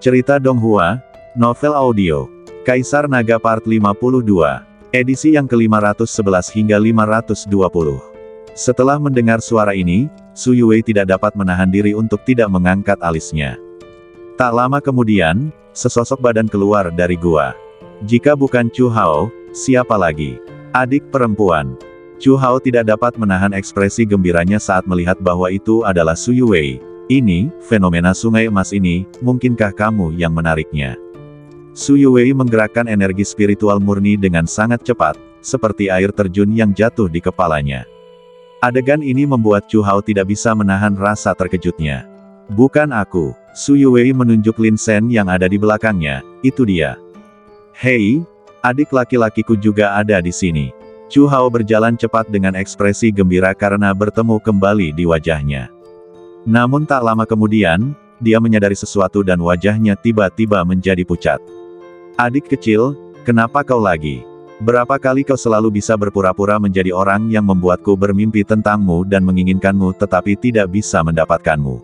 Cerita Donghua, novel audio, Kaisar Naga Part 52, edisi yang ke-511 hingga 520. Setelah mendengar suara ini, Su Yuwei tidak dapat menahan diri untuk tidak mengangkat alisnya. Tak lama kemudian, sesosok badan keluar dari gua. Jika bukan Chu Hao, siapa lagi? Adik perempuan. Chu Hao tidak dapat menahan ekspresi gembiranya saat melihat bahwa itu adalah Su Yuwei. Ini, fenomena sungai emas ini, mungkinkah kamu yang menariknya? Su Yuwei menggerakkan energi spiritual murni dengan sangat cepat, seperti air terjun yang jatuh di kepalanya. Adegan ini membuat Chu Hao tidak bisa menahan rasa terkejutnya. Bukan aku. Su Yuwei menunjuk Lin Shen yang ada di belakangnya, itu dia. Hei, adik laki-lakiku juga ada di sini. Chu Hao berjalan cepat dengan ekspresi gembira karena bertemu kembali di wajahnya. Namun tak lama kemudian, dia menyadari sesuatu dan wajahnya tiba-tiba menjadi pucat. Adik kecil, kenapa kau lagi? Berapa kali kau selalu bisa berpura-pura menjadi orang yang membuatku bermimpi tentangmu dan menginginkanmu tetapi tidak bisa mendapatkanmu.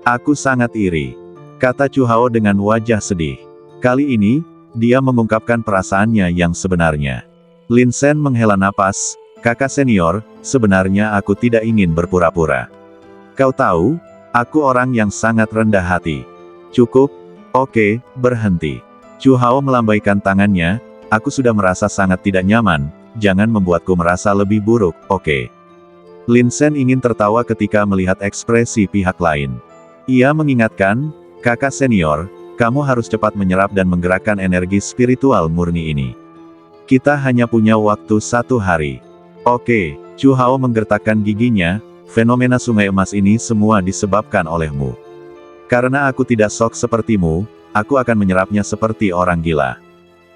Aku sangat iri, kata Chu Hao dengan wajah sedih. Kali ini, dia mengungkapkan perasaannya yang sebenarnya. Lin Shen menghela napas, kakak senior, sebenarnya aku tidak ingin berpura-pura. Kau tahu, aku orang yang sangat rendah hati. Cukup, oke, berhenti. Chu Hao melambaikan tangannya, aku sudah merasa sangat tidak nyaman, jangan membuatku merasa lebih buruk, oke. Lin Shen ingin tertawa ketika melihat ekspresi pihak lain. Ia mengingatkan, kakak senior, kamu harus cepat menyerap dan menggerakkan energi spiritual murni ini. Kita hanya punya waktu 1 hari. Oke, Chu Hao menggertakkan giginya, fenomena sungai emas ini semua disebabkan olehmu. Karena aku tidak sok sepertimu, aku akan menyerapnya seperti orang gila.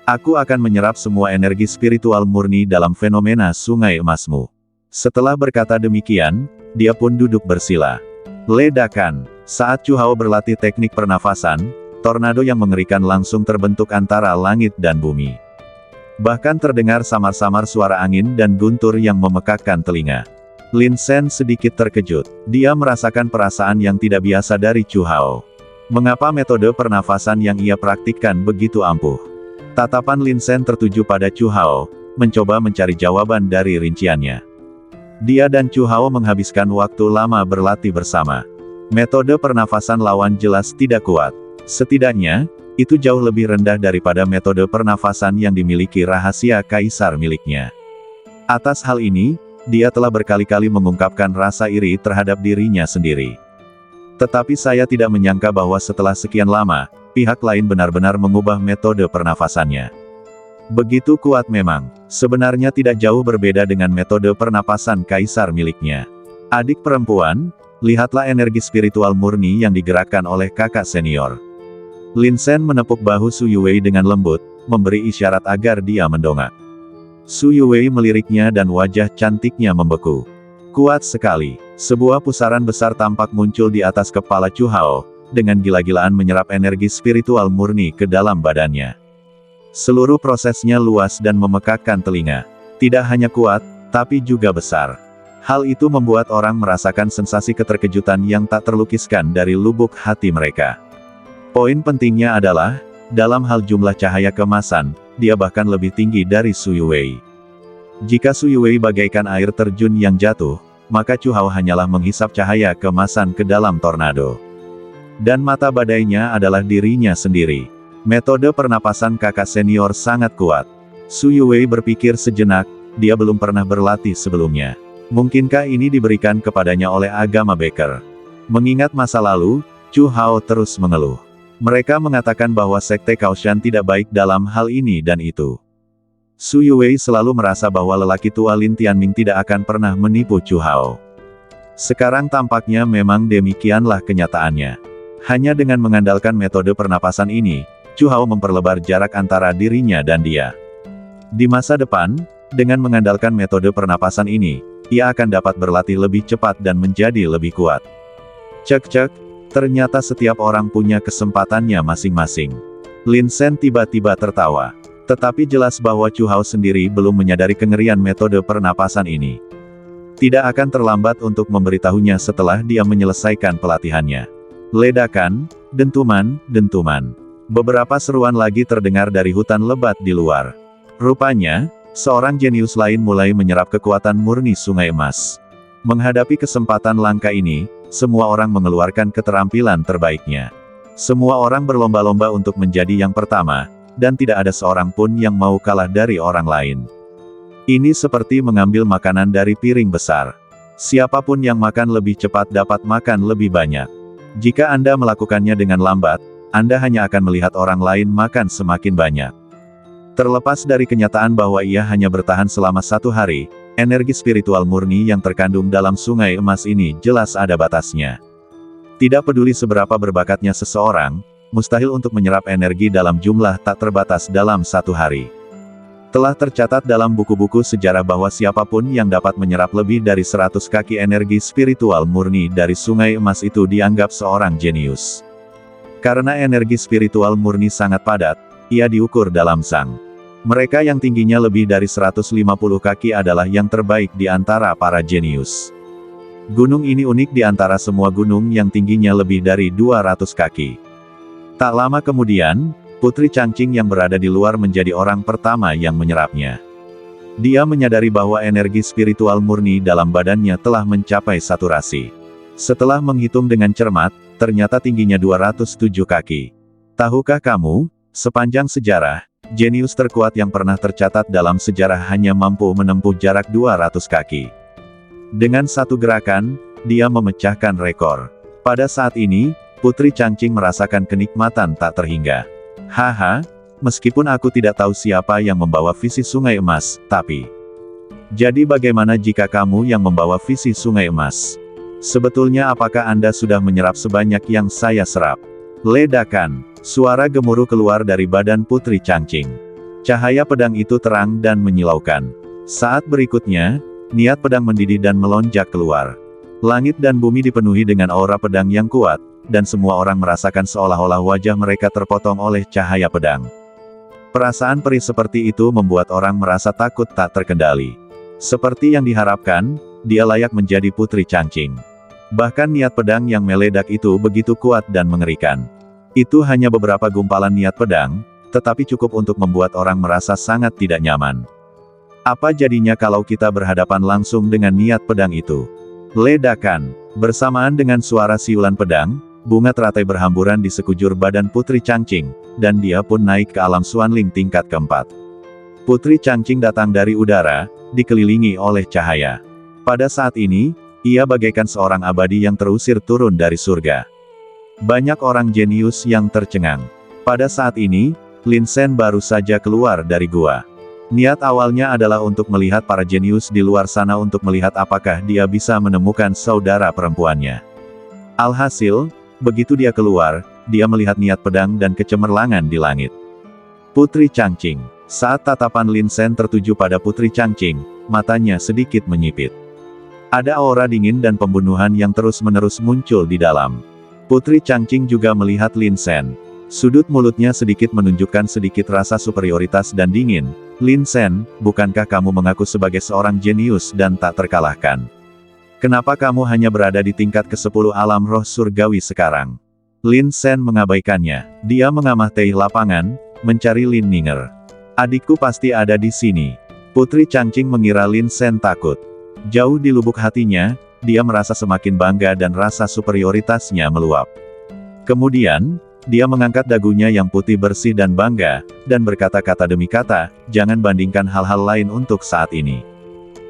Aku akan menyerap semua energi spiritual murni dalam fenomena sungai emasmu. Setelah berkata demikian, dia pun duduk bersila. Ledakan. Saat Chu Hao berlatih teknik pernafasan, tornado yang mengerikan langsung terbentuk antara langit dan bumi. Bahkan terdengar samar-samar suara angin dan guntur yang memekakkan telinga. Lin Shen sedikit terkejut. Dia merasakan perasaan yang tidak biasa dari Chu Hao. Mengapa metode pernafasan yang ia praktikkan begitu ampuh? Tatapan Lin Shen tertuju pada Chu Hao, mencoba mencari jawaban dari rinciannya. Dia dan Chu Hao menghabiskan waktu lama berlatih bersama. Metode pernafasan lawan jelas tidak kuat. Setidaknya, itu jauh lebih rendah daripada metode pernafasan yang dimiliki rahasia kaisar miliknya. Atas hal ini, dia telah berkali-kali mengungkapkan rasa iri terhadap dirinya sendiri. Tetapi saya tidak menyangka bahwa setelah sekian lama, pihak lain benar-benar mengubah metode pernafasannya. Begitu kuat memang, sebenarnya tidak jauh berbeda dengan metode pernapasan kaisar miliknya. Adik perempuan, lihatlah energi spiritual murni yang digerakkan oleh kakak senior. Lin Shen menepuk bahu Su Yuwei dengan lembut, memberi isyarat agar dia mendongak. Su Yuwei meliriknya dan wajah cantiknya membeku. Kuat sekali. Sebuah pusaran besar tampak muncul di atas kepala Chu Hao, dengan gila-gilaan menyerap energi spiritual murni ke dalam badannya. Seluruh prosesnya luas dan memekakkan telinga. Tidak hanya kuat, tapi juga besar. Hal itu membuat orang merasakan sensasi keterkejutan yang tak terlukiskan dari lubuk hati mereka. Poin pentingnya adalah, dalam hal jumlah cahaya keemasan, dia bahkan lebih tinggi dari Su Yuwei. Jika Su Yuwei bagaikan air terjun yang jatuh, maka Chu Hao hanyalah menghisap cahaya keemasan ke dalam tornado. Dan mata badainya adalah dirinya sendiri. Metode pernapasan kakak senior sangat kuat. Su Yuwei berpikir sejenak, dia belum pernah berlatih sebelumnya. Mungkinkah ini diberikan kepadanya oleh agama Beker? Mengingat masa lalu, Chu Hao terus mengeluh. Mereka mengatakan bahwa sekte Kaoshan tidak baik dalam hal ini dan itu. Su Yuwei selalu merasa bahwa lelaki tua Lin Tianming tidak akan pernah menipu Chu Hao. Sekarang tampaknya memang demikianlah kenyataannya. Hanya dengan mengandalkan metode pernapasan ini, Chu Hao memperlebar jarak antara dirinya dan dia. Di masa depan, dengan mengandalkan metode pernapasan ini, ia akan dapat berlatih lebih cepat dan menjadi lebih kuat. Cek-cek. Ternyata setiap orang punya kesempatannya masing-masing. Lin Shen tiba-tiba tertawa. Tetapi jelas bahwa Chu Hao sendiri belum menyadari kengerian metode pernapasan ini. Tidak akan terlambat untuk memberitahunya setelah dia menyelesaikan pelatihannya. Ledakan, Dentuman, dentuman. Beberapa seruan lagi terdengar dari hutan lebat di luar. Rupanya, seorang jenius lain mulai menyerap kekuatan murni Sungai Emas. Menghadapi kesempatan langka ini, semua orang mengeluarkan keterampilan terbaiknya. Semua orang berlomba-lomba untuk menjadi yang pertama, dan tidak ada seorang pun yang mau kalah dari orang lain. Ini seperti mengambil makanan dari piring besar. Siapapun yang makan lebih cepat dapat makan lebih banyak. Jika Anda melakukannya dengan lambat, Anda hanya akan melihat orang lain makan semakin banyak. Terlepas dari kenyataan bahwa ia hanya bertahan selama 1 hari, energi spiritual murni yang terkandung dalam Sungai Emas ini jelas ada batasnya. Tidak peduli seberapa berbakatnya seseorang, mustahil untuk menyerap energi dalam jumlah tak terbatas dalam 1 hari. Telah tercatat dalam buku-buku sejarah bahwa siapapun yang dapat menyerap lebih dari 100 kaki energi spiritual murni dari Sungai Emas itu dianggap seorang jenius. Karena energi spiritual murni sangat padat, ia diukur dalam sang. Mereka yang tingginya lebih dari 150 kaki adalah yang terbaik di antara para jenius. Gunung ini unik di antara semua gunung yang tingginya lebih dari 200 kaki. Tak lama kemudian, Putri Changqing yang berada di luar menjadi orang pertama yang menyerapnya. Dia menyadari bahwa energi spiritual murni dalam badannya telah mencapai saturasi. Setelah menghitung dengan cermat, ternyata tingginya 207 kaki. Tahukah kamu, sepanjang sejarah, jenius terkuat yang pernah tercatat dalam sejarah hanya mampu menempuh jarak 200 kaki. Dengan satu gerakan, dia memecahkan rekor. Pada saat ini, Putri Changqing merasakan kenikmatan tak terhingga. Haha, meskipun aku tidak tahu siapa yang membawa visi Sungai Emas, tapi... Jadi bagaimana jika kamu yang membawa visi Sungai Emas? Sebetulnya apakah Anda sudah menyerap sebanyak yang saya serap? Ledakan, suara gemuruh keluar dari badan Putri Changqing. Cahaya pedang itu terang dan menyilaukan. Saat berikutnya, niat pedang mendidih dan melonjak keluar. Langit dan bumi dipenuhi dengan aura pedang yang kuat, dan semua orang merasakan seolah-olah wajah mereka terpotong oleh cahaya pedang. Perasaan perih seperti itu membuat orang merasa takut tak terkendali. Seperti yang diharapkan, dia layak menjadi Putri Changqing. Bahkan niat pedang yang meledak itu begitu kuat dan mengerikan. Itu hanya beberapa gumpalan niat pedang, tetapi cukup untuk membuat orang merasa sangat tidak nyaman. Apa jadinya kalau kita berhadapan langsung dengan niat pedang itu? Ledakan. Bersamaan dengan suara siulan pedang, bunga teratai berhamburan di sekujur badan Putri Changqing, dan dia pun naik ke alam Xuanling tingkat keempat. Putri Changqing datang dari udara, dikelilingi oleh cahaya. Pada saat ini, ia bagaikan seorang abadi yang terusir turun dari surga. Banyak orang jenius yang tercengang. Pada saat ini, Lin Shen baru saja keluar dari gua. Niat awalnya adalah untuk melihat para jenius di luar sana untuk melihat apakah dia bisa menemukan saudara perempuannya. Alhasil, begitu dia keluar, dia melihat niat pedang dan kecemerlangan di langit. Putri Changqing. Saat tatapan Lin Shen tertuju pada Putri Changqing, matanya sedikit menyipit. Ada aura dingin dan pembunuhan yang terus-menerus muncul di dalam. Putri Changqing juga melihat Lin Shen. Sudut mulutnya sedikit menunjukkan sedikit rasa superioritas dan dingin. Lin Shen, bukankah kamu mengaku sebagai seorang jenius dan tak terkalahkan? Kenapa kamu hanya berada di tingkat ke-10 alam roh surgawi sekarang? Lin Shen mengabaikannya. Dia mengamati lapangan, mencari Lin Ninger. Adikku pasti ada di sini. Putri Changqing mengira Lin Shen takut. Jauh di lubuk hatinya, dia merasa semakin bangga dan rasa superioritasnya meluap. Kemudian, dia mengangkat dagunya yang putih bersih dan bangga, dan berkata-kata demi kata, jangan bandingkan hal-hal lain untuk saat ini.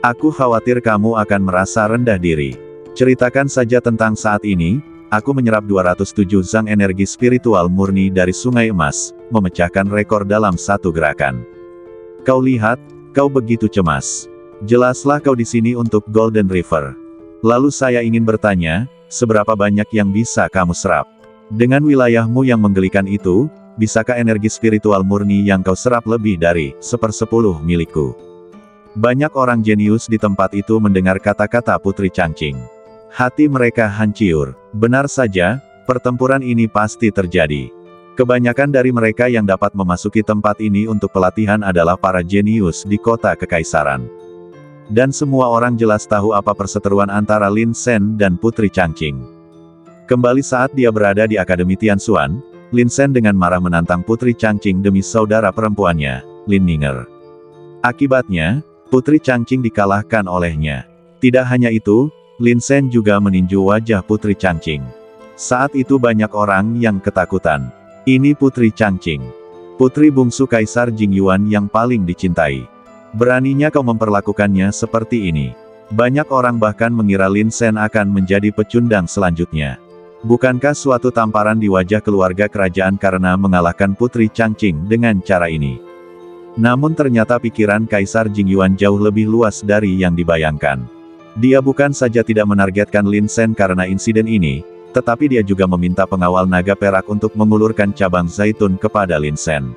Aku khawatir kamu akan merasa rendah diri. Ceritakan saja tentang saat ini, aku menyerap 207 zang energi spiritual murni dari Sungai Emas, memecahkan rekor dalam satu gerakan. Kau lihat, kau begitu cemas. Jelaslah kau di sini untuk Golden River. Lalu saya ingin bertanya, seberapa banyak yang bisa kamu serap? Dengan wilayahmu yang menggelikan itu, bisakah energi spiritual murni yang kau serap lebih dari 1/10 milikku? Banyak orang jenius di tempat itu mendengar kata-kata Putri Changqing. Hati mereka hancur. Benar saja, pertempuran ini pasti terjadi. Kebanyakan dari mereka yang dapat memasuki tempat ini untuk pelatihan adalah para jenius di kota kekaisaran. Dan semua orang jelas tahu apa perseteruan antara Lin Shen dan Putri Changqing. Kembali saat dia berada di Akademi Tianxuan, Lin Sen dengan marah menantang Putri Changqing demi saudara perempuannya, Lin Ninger. Akibatnya, Putri Changqing dikalahkan olehnya. Tidak hanya itu, Lin Sen juga meninju wajah Putri Changqing. Saat itu banyak orang yang ketakutan. Ini Putri Changqing, putri bungsu Kaisar Jingyuan yang paling dicintai. Beraninya kau memperlakukannya seperti ini. Banyak orang bahkan mengira Lin Sen akan menjadi pecundang selanjutnya. Bukankah suatu tamparan di wajah keluarga kerajaan karena mengalahkan Putri Changqing dengan cara ini? Namun ternyata pikiran Kaisar Jingyuan jauh lebih luas dari yang dibayangkan. Dia bukan saja tidak menargetkan Lin Sen karena insiden ini, tetapi dia juga meminta pengawal naga perak untuk mengulurkan cabang zaitun kepada Lin Sen.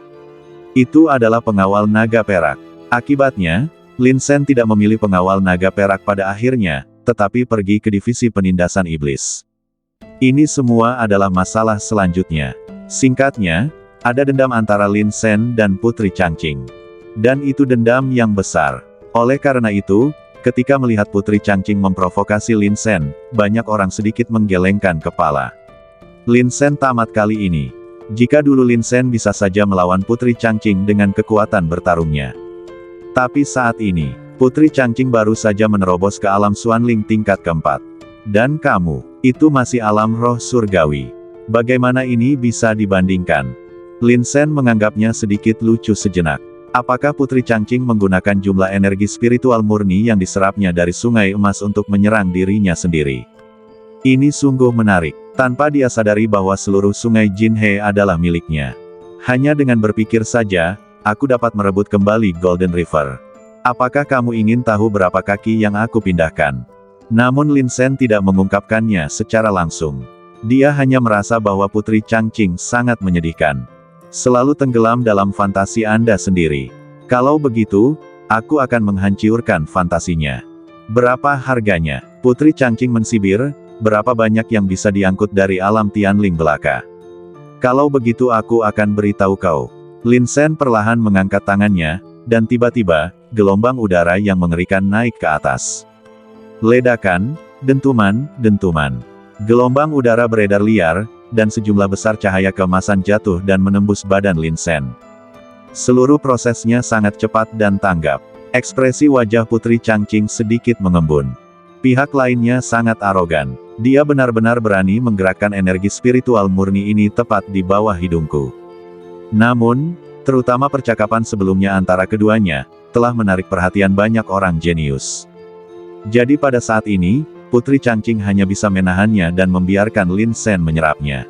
Itu adalah pengawal naga perak. Akibatnya, Lin Sen tidak memilih pengawal naga perak pada akhirnya, tetapi pergi ke divisi penindasan iblis. Ini semua adalah masalah selanjutnya. Singkatnya, ada dendam antara Lin Sen dan Putri Changqing. Dan itu dendam yang besar. Oleh karena itu, ketika melihat Putri Changqing memprovokasi Lin Sen, banyak orang sedikit menggelengkan kepala. Lin Sen tamat kali ini. Jika dulu Lin Sen bisa saja melawan Putri Changqing dengan kekuatan bertarungnya. Tapi saat ini, Putri Changqing baru saja menerobos ke alam Xuanling tingkat keempat. Dan kamu, itu masih alam roh surgawi. Bagaimana ini bisa dibandingkan? Lin Sen menganggapnya sedikit lucu sejenak. Apakah Putri Changqing menggunakan jumlah energi spiritual murni yang diserapnya dari sungai emas untuk menyerang dirinya sendiri? Ini sungguh menarik. Tanpa dia sadari bahwa seluruh sungai Jinhe adalah miliknya. Hanya dengan berpikir saja, aku dapat merebut kembali Golden River. Apakah kamu ingin tahu berapa kaki yang aku pindahkan? Namun Lin Sen tidak mengungkapkannya secara langsung. Dia hanya merasa bahwa Putri Changqing sangat menyedihkan. Selalu tenggelam dalam fantasi Anda sendiri. Kalau begitu, aku akan menghancurkan fantasinya. Berapa harganya? Putri Changqing mensibir, berapa banyak yang bisa diangkut dari alam Tianling belaka? Kalau begitu aku akan beritahu kau. Lin Sen perlahan mengangkat tangannya, dan tiba-tiba, gelombang udara yang mengerikan naik ke atas. Ledakan, dentuman, dentuman. Gelombang udara beredar liar, dan sejumlah besar cahaya keemasan jatuh dan menembus badan Lin Sen. Seluruh prosesnya sangat cepat dan tanggap. Ekspresi wajah Putri Changqing sedikit mengembun. Pihak lainnya sangat arogan. Dia benar-benar berani menggerakkan energi spiritual murni ini tepat di bawah hidungku. Namun, terutama percakapan sebelumnya antara keduanya, telah menarik perhatian banyak orang jenius. Jadi pada saat ini, Putri Changqing hanya bisa menahannya dan membiarkan Lin Sen menyerapnya.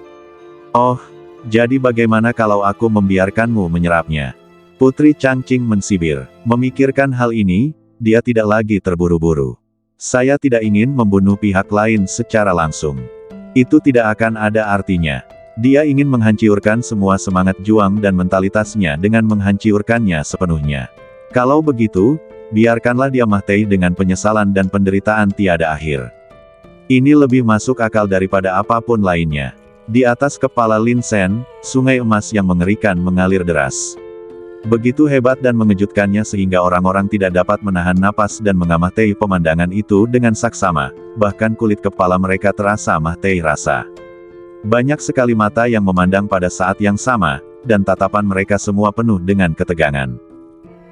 Oh, jadi bagaimana kalau aku membiarkanmu menyerapnya? Putri Changqing mensibir. Memikirkan hal ini, dia tidak lagi terburu-buru. Saya tidak ingin membunuh pihak lain secara langsung. Itu tidak akan ada artinya. Dia ingin menghancurkan semua semangat juang dan mentalitasnya dengan menghancurkannya sepenuhnya. Kalau begitu, biarkanlah dia mati dengan penyesalan dan penderitaan tiada akhir. Ini lebih masuk akal daripada apapun lainnya. Di atas kepala Lin Sen, sungai emas yang mengerikan mengalir deras. Begitu hebat dan mengejutkannya sehingga orang-orang tidak dapat menahan napas dan mengamati pemandangan itu dengan saksama, bahkan kulit kepala mereka terasa mati rasa. Banyak sekali mata yang memandang pada saat yang sama, dan tatapan mereka semua penuh dengan ketegangan.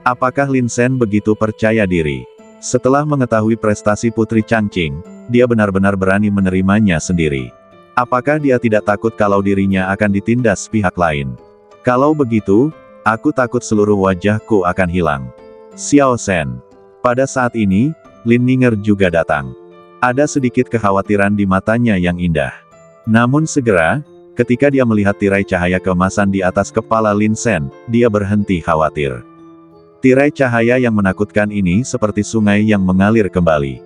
Apakah Lin Sen begitu percaya diri? Setelah mengetahui prestasi Putri Changqing, dia benar-benar berani menerimanya sendiri. Apakah dia tidak takut kalau dirinya akan ditindas pihak lain? Kalau begitu, aku takut seluruh wajahku akan hilang. Xiao Shen. Pada saat ini, Lin Ninger juga datang. Ada sedikit kekhawatiran di matanya yang indah. Namun segera, ketika dia melihat tirai cahaya keemasan di atas kepala Lin Sen, dia berhenti khawatir. Tirai cahaya yang menakutkan ini seperti sungai yang mengalir kembali.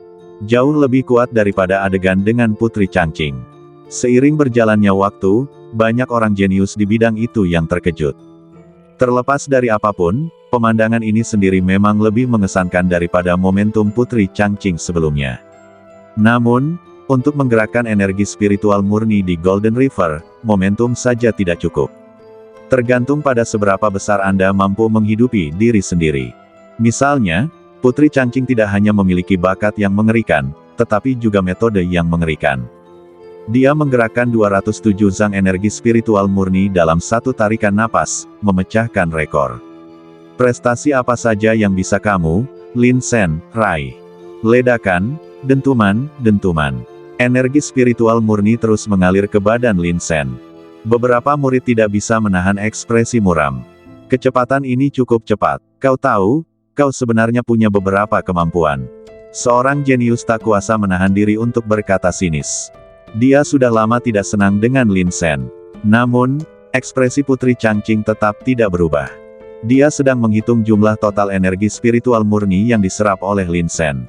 Jauh lebih kuat daripada adegan dengan Putri Changqing. Seiring berjalannya waktu, banyak orang jenius di bidang itu yang terkejut. Terlepas dari apapun, pemandangan ini sendiri memang lebih mengesankan daripada momentum Putri Changqing sebelumnya. Namun, untuk menggerakkan energi spiritual murni di Golden River, momentum saja tidak cukup. Tergantung pada seberapa besar Anda mampu menghidupi diri sendiri. Misalnya, Putri Changqing tidak hanya memiliki bakat yang mengerikan, tetapi juga metode yang mengerikan. Dia menggerakkan 207 zang energi spiritual murni dalam satu tarikan napas, memecahkan rekor. Prestasi apa saja yang bisa kamu, Lin Sen, raih? Ledakan, dentuman, dentuman. Energi spiritual murni terus mengalir ke badan Lin Sen. Beberapa murid tidak bisa menahan ekspresi muram. Kecepatan ini cukup cepat. Kau tahu, kau sebenarnya punya beberapa kemampuan. Seorang jenius tak kuasa menahan diri untuk berkata sinis. Dia sudah lama tidak senang dengan Lin Sen. Namun, ekspresi Putri Changqing tetap tidak berubah. Dia sedang menghitung jumlah total energi spiritual murni yang diserap oleh Lin Sen.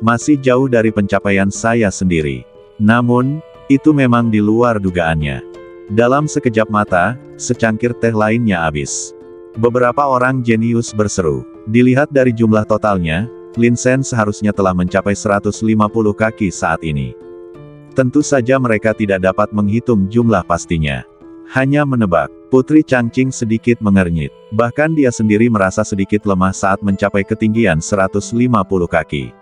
Masih jauh dari pencapaian saya sendiri. Namun, itu memang di luar dugaannya. Dalam sekejap mata, secangkir teh lainnya habis. Beberapa orang jenius berseru. Dilihat dari jumlah totalnya, Lin Sen seharusnya telah mencapai 150 kaki saat ini. Tentu saja mereka tidak dapat menghitung jumlah pastinya. Hanya menebak. Putri Changqing sedikit mengernyit. Bahkan dia sendiri merasa sedikit lemah saat mencapai ketinggian 150 kaki.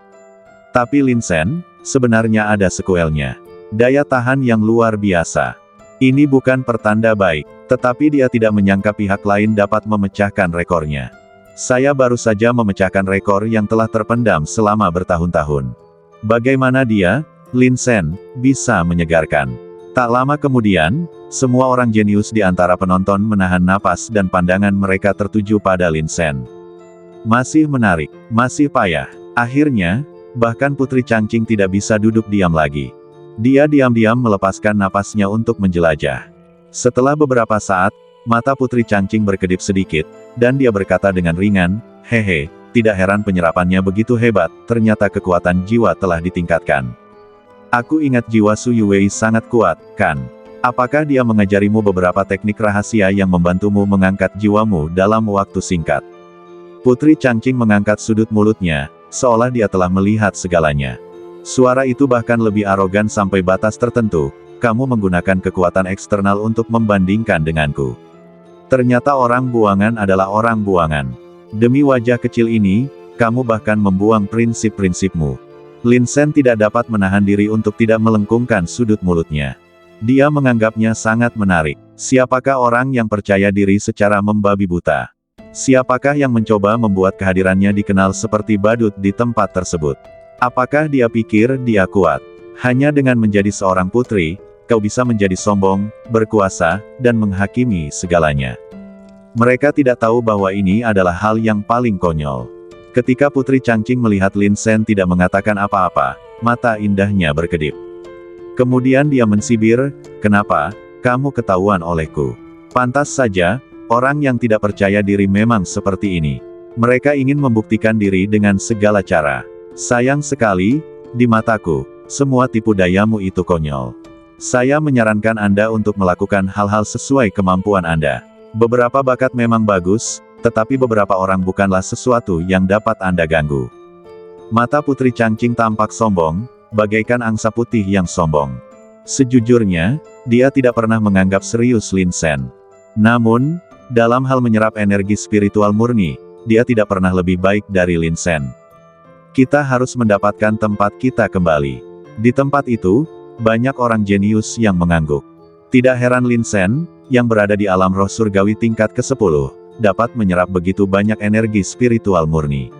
Tapi Lin Sen, sebenarnya ada sekuelnya. Daya tahan yang luar biasa. Ini bukan pertanda baik, tetapi dia tidak menyangka pihak lain dapat memecahkan rekornya. Saya baru saja memecahkan rekor yang telah terpendam selama bertahun-tahun. Bagaimana dia, Lin Sen, bisa menyegarkan? Tak lama kemudian, semua orang jenius di antara penonton menahan napas dan pandangan mereka tertuju pada Lin Sen. Masih menarik, masih payah. Akhirnya, bahkan Putri Changqing tidak bisa duduk diam lagi. Dia diam-diam melepaskan napasnya untuk menjelajah. Setelah beberapa saat, mata Putri Changqing berkedip sedikit, dan dia berkata dengan ringan, "Hehe, tidak heran penyerapannya begitu hebat, ternyata kekuatan jiwa telah ditingkatkan. Aku ingat jiwa Su Yuwei sangat kuat, kan? Apakah dia mengajarimu beberapa teknik rahasia yang membantumu mengangkat jiwamu dalam waktu singkat?" Putri Changqing mengangkat sudut mulutnya, seolah dia telah melihat segalanya. Suara itu bahkan lebih arogan sampai batas tertentu. "Kamu menggunakan kekuatan eksternal untuk membandingkan denganku. Ternyata orang buangan adalah orang buangan. Demi wajah kecil ini, kamu bahkan membuang prinsip-prinsipmu." Lin Sen tidak dapat menahan diri untuk tidak melengkungkan sudut mulutnya. Dia menganggapnya sangat menarik. Siapakah orang yang percaya diri secara membabi buta? Siapakah yang mencoba membuat kehadirannya dikenal seperti badut di tempat tersebut? Apakah dia pikir dia kuat? Hanya dengan menjadi seorang putri, kau bisa menjadi sombong, berkuasa, dan menghakimi segalanya. Mereka tidak tahu bahwa ini adalah hal yang paling konyol. Ketika Putri Changqing melihat Lin Sen tidak mengatakan apa-apa, mata indahnya berkedip. Kemudian dia mensibir, "Kenapa, kamu ketahuan olehku?" Pantas saja, orang yang tidak percaya diri memang seperti ini. Mereka ingin membuktikan diri dengan segala cara. Sayang sekali, di mataku, semua tipu dayamu itu konyol. Saya menyarankan Anda untuk melakukan hal-hal sesuai kemampuan Anda. Beberapa bakat memang bagus, tetapi beberapa orang bukanlah sesuatu yang dapat Anda ganggu. Mata Putri Changqing tampak sombong, bagaikan angsa putih yang sombong. Sejujurnya, dia tidak pernah menganggap serius Lin Sen. Namun, dalam hal menyerap energi spiritual murni, dia tidak pernah lebih baik dari Lin Sen. Kita harus mendapatkan tempat kita kembali. Di tempat itu, banyak orang jenius yang mengangguk. Tidak heran Lin Sen, yang berada di alam roh surgawi tingkat ke-10, dapat menyerap begitu banyak energi spiritual murni.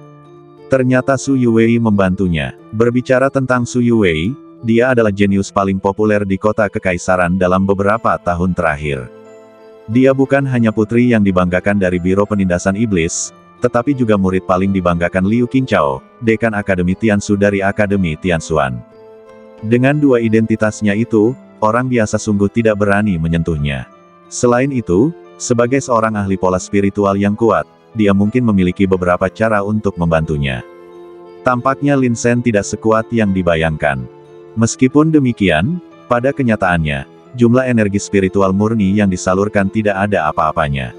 Ternyata Su Yuwei membantunya. Berbicara tentang Su Yuwei, dia adalah jenius paling populer di kota kekaisaran dalam beberapa tahun terakhir. Dia bukan hanya putri yang dibanggakan dari Biro Penindasan Iblis, tetapi juga murid paling dibanggakan Liu Qingchao, Dekan Akademi Tiansu dari Akademi Tiansuan. Dengan dua identitasnya itu, orang biasa sungguh tidak berani menyentuhnya. Selain itu, sebagai seorang ahli pola spiritual yang kuat, dia mungkin memiliki beberapa cara untuk membantunya. Tampaknya Lin Sen tidak sekuat yang dibayangkan. Meskipun demikian, pada kenyataannya, jumlah energi spiritual murni yang disalurkan tidak ada apa-apanya.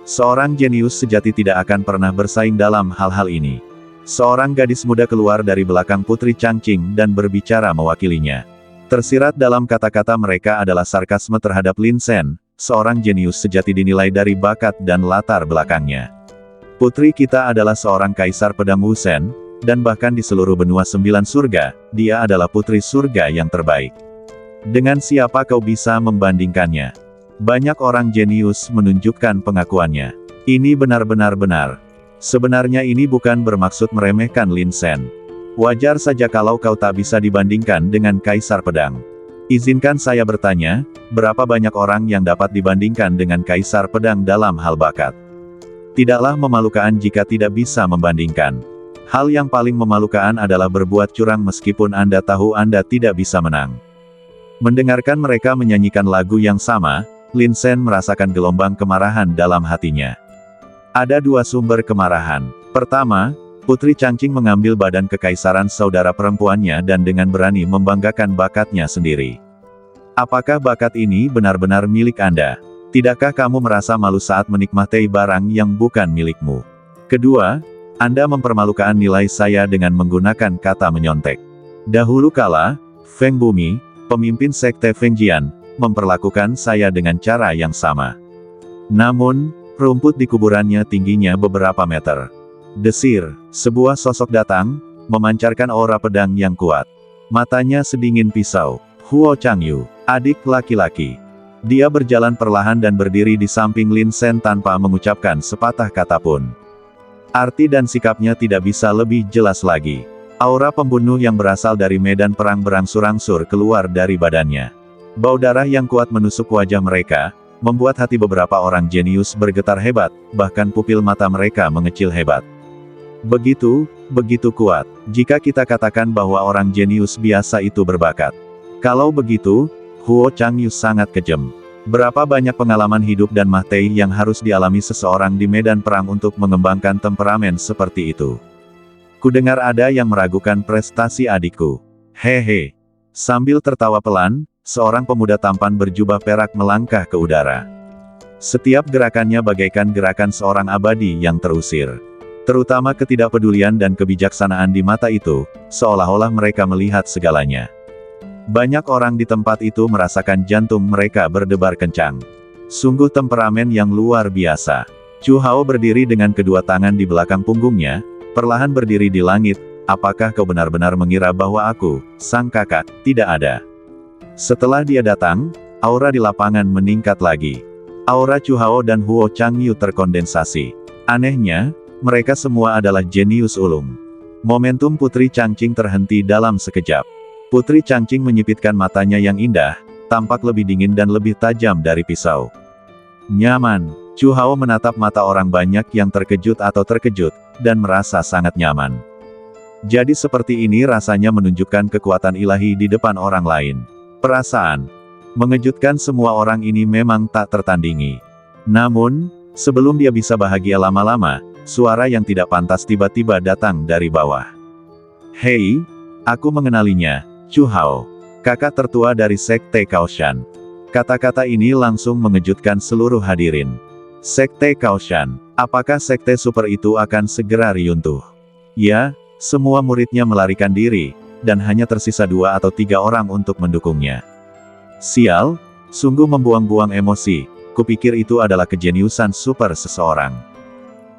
Seorang jenius sejati tidak akan pernah bersaing dalam hal-hal ini. Seorang gadis muda keluar dari belakang Putri Changqing dan berbicara mewakilinya. Tersirat dalam kata-kata mereka adalah sarkasme terhadap Lin Sen. Seorang jenius sejati dinilai dari bakat dan latar belakangnya. Putri kita adalah seorang kaisar pedang Wusen, dan bahkan di seluruh benua 9 surga, dia adalah putri surga yang terbaik. Dengan siapa kau bisa membandingkannya? Banyak orang jenius menunjukkan pengakuannya. Ini benar-benar benar. Sebenarnya ini bukan bermaksud meremehkan Lin Sen. Wajar saja kalau kau tak bisa dibandingkan dengan Kaisar Pedang. Izinkan saya bertanya, berapa banyak orang yang dapat dibandingkan dengan Kaisar Pedang dalam hal bakat? Tidaklah memalukan jika tidak bisa membandingkan. Hal yang paling memalukan adalah berbuat curang meskipun Anda tahu Anda tidak bisa menang. Mendengarkan mereka menyanyikan lagu yang sama, Lin Sen merasakan gelombang kemarahan dalam hatinya. Ada dua sumber kemarahan. Pertama, Putri Changqing mengambil badan kekaisaran saudara perempuannya dan dengan berani membanggakan bakatnya sendiri. Apakah bakat ini benar-benar milik Anda? Tidakkah kamu merasa malu saat menikmati barang yang bukan milikmu? Kedua, Anda mempermalukan nilai saya dengan menggunakan kata menyontek. Dahulu kala, Feng Bumi, pemimpin sekte Feng Jian, memperlakukan saya dengan cara yang sama. Namun, rumput di kuburannya tingginya beberapa meter. Desir, sebuah sosok datang, memancarkan aura pedang yang kuat. Matanya sedingin pisau. Huo Changyu, adik laki-laki. Dia berjalan perlahan dan berdiri di samping Lin Sen tanpa mengucapkan sepatah kata pun. Arti dan sikapnya tidak bisa lebih jelas lagi. Aura pembunuh yang berasal dari medan perang berangsur-angsur keluar dari badannya. Bau darah yang kuat menusuk wajah mereka, membuat hati beberapa orang jenius bergetar hebat, bahkan pupil mata mereka mengecil hebat. Begitu kuat. Jika kita katakan bahwa orang jenius biasa itu berbakat. Kalau begitu, Huo Changyu sangat kejam. Berapa banyak pengalaman hidup dan materi yang harus dialami seseorang di medan perang untuk mengembangkan temperamen seperti itu. Kudengar ada yang meragukan prestasi adikku. Hehe. Sambil tertawa pelan, seorang pemuda tampan berjubah perak melangkah ke udara. Setiap gerakannya bagaikan gerakan seorang abadi yang terusir. Terutama ketidakpedulian dan kebijaksanaan di mata itu, seolah-olah mereka melihat segalanya. Banyak orang di tempat itu merasakan jantung mereka berdebar kencang. Sungguh temperamen yang luar biasa. Chu Hao berdiri dengan kedua tangan di belakang punggungnya, perlahan berdiri di langit. Apakah kau benar-benar mengira bahwa aku, sang kakak, tidak ada? Setelah dia datang, aura di lapangan meningkat lagi. Aura Chu Hao dan Huo Changyu terkondensasi. Anehnya, mereka semua adalah jenius ulung. Momentum Putri Changqing terhenti dalam sekejap. Putri Changqing menyipitkan matanya yang indah, tampak lebih dingin dan lebih tajam dari pisau. Nyaman. Chu Hao menatap mata orang banyak yang terkejut atau terkejut, dan merasa sangat nyaman. Jadi seperti ini rasanya menunjukkan kekuatan ilahi di depan orang lain. Perasaan mengejutkan semua orang ini memang tak tertandingi. Namun, sebelum dia bisa bahagia lama-lama, suara yang tidak pantas tiba-tiba datang dari bawah. Hei, aku mengenalinya. Chu Hao, kakak tertua dari Sekte Kaoshan. Kata-kata ini langsung mengejutkan seluruh hadirin. Sekte Kaoshan, apakah sekte super itu akan segera runtuh? Ya, semua muridnya melarikan diri, dan hanya tersisa 2 atau 3 orang untuk mendukungnya. Sial, sungguh membuang-buang emosi, kupikir itu adalah kejeniusan super seseorang.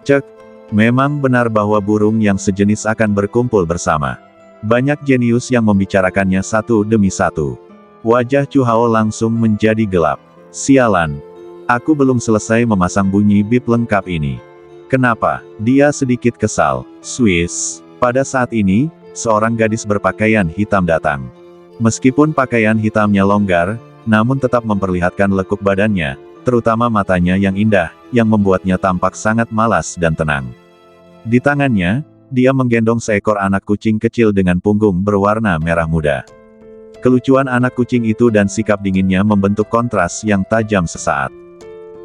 Cek, memang benar bahwa burung yang sejenis akan berkumpul bersama. Banyak jenius yang membicarakannya satu demi satu. Wajah Chu Hao langsung menjadi gelap. Sialan. Aku belum selesai memasang bunyi bip lengkap ini. Kenapa? Dia sedikit kesal. Swiss. Pada saat ini, seorang gadis berpakaian hitam datang. Meskipun pakaian hitamnya longgar, namun tetap memperlihatkan lekuk badannya, terutama matanya yang indah, yang membuatnya tampak sangat malas dan tenang. Di tangannya, dia menggendong seekor anak kucing kecil dengan punggung berwarna merah muda. Kelucuan anak kucing itu dan sikap dinginnya membentuk kontras yang tajam sesaat.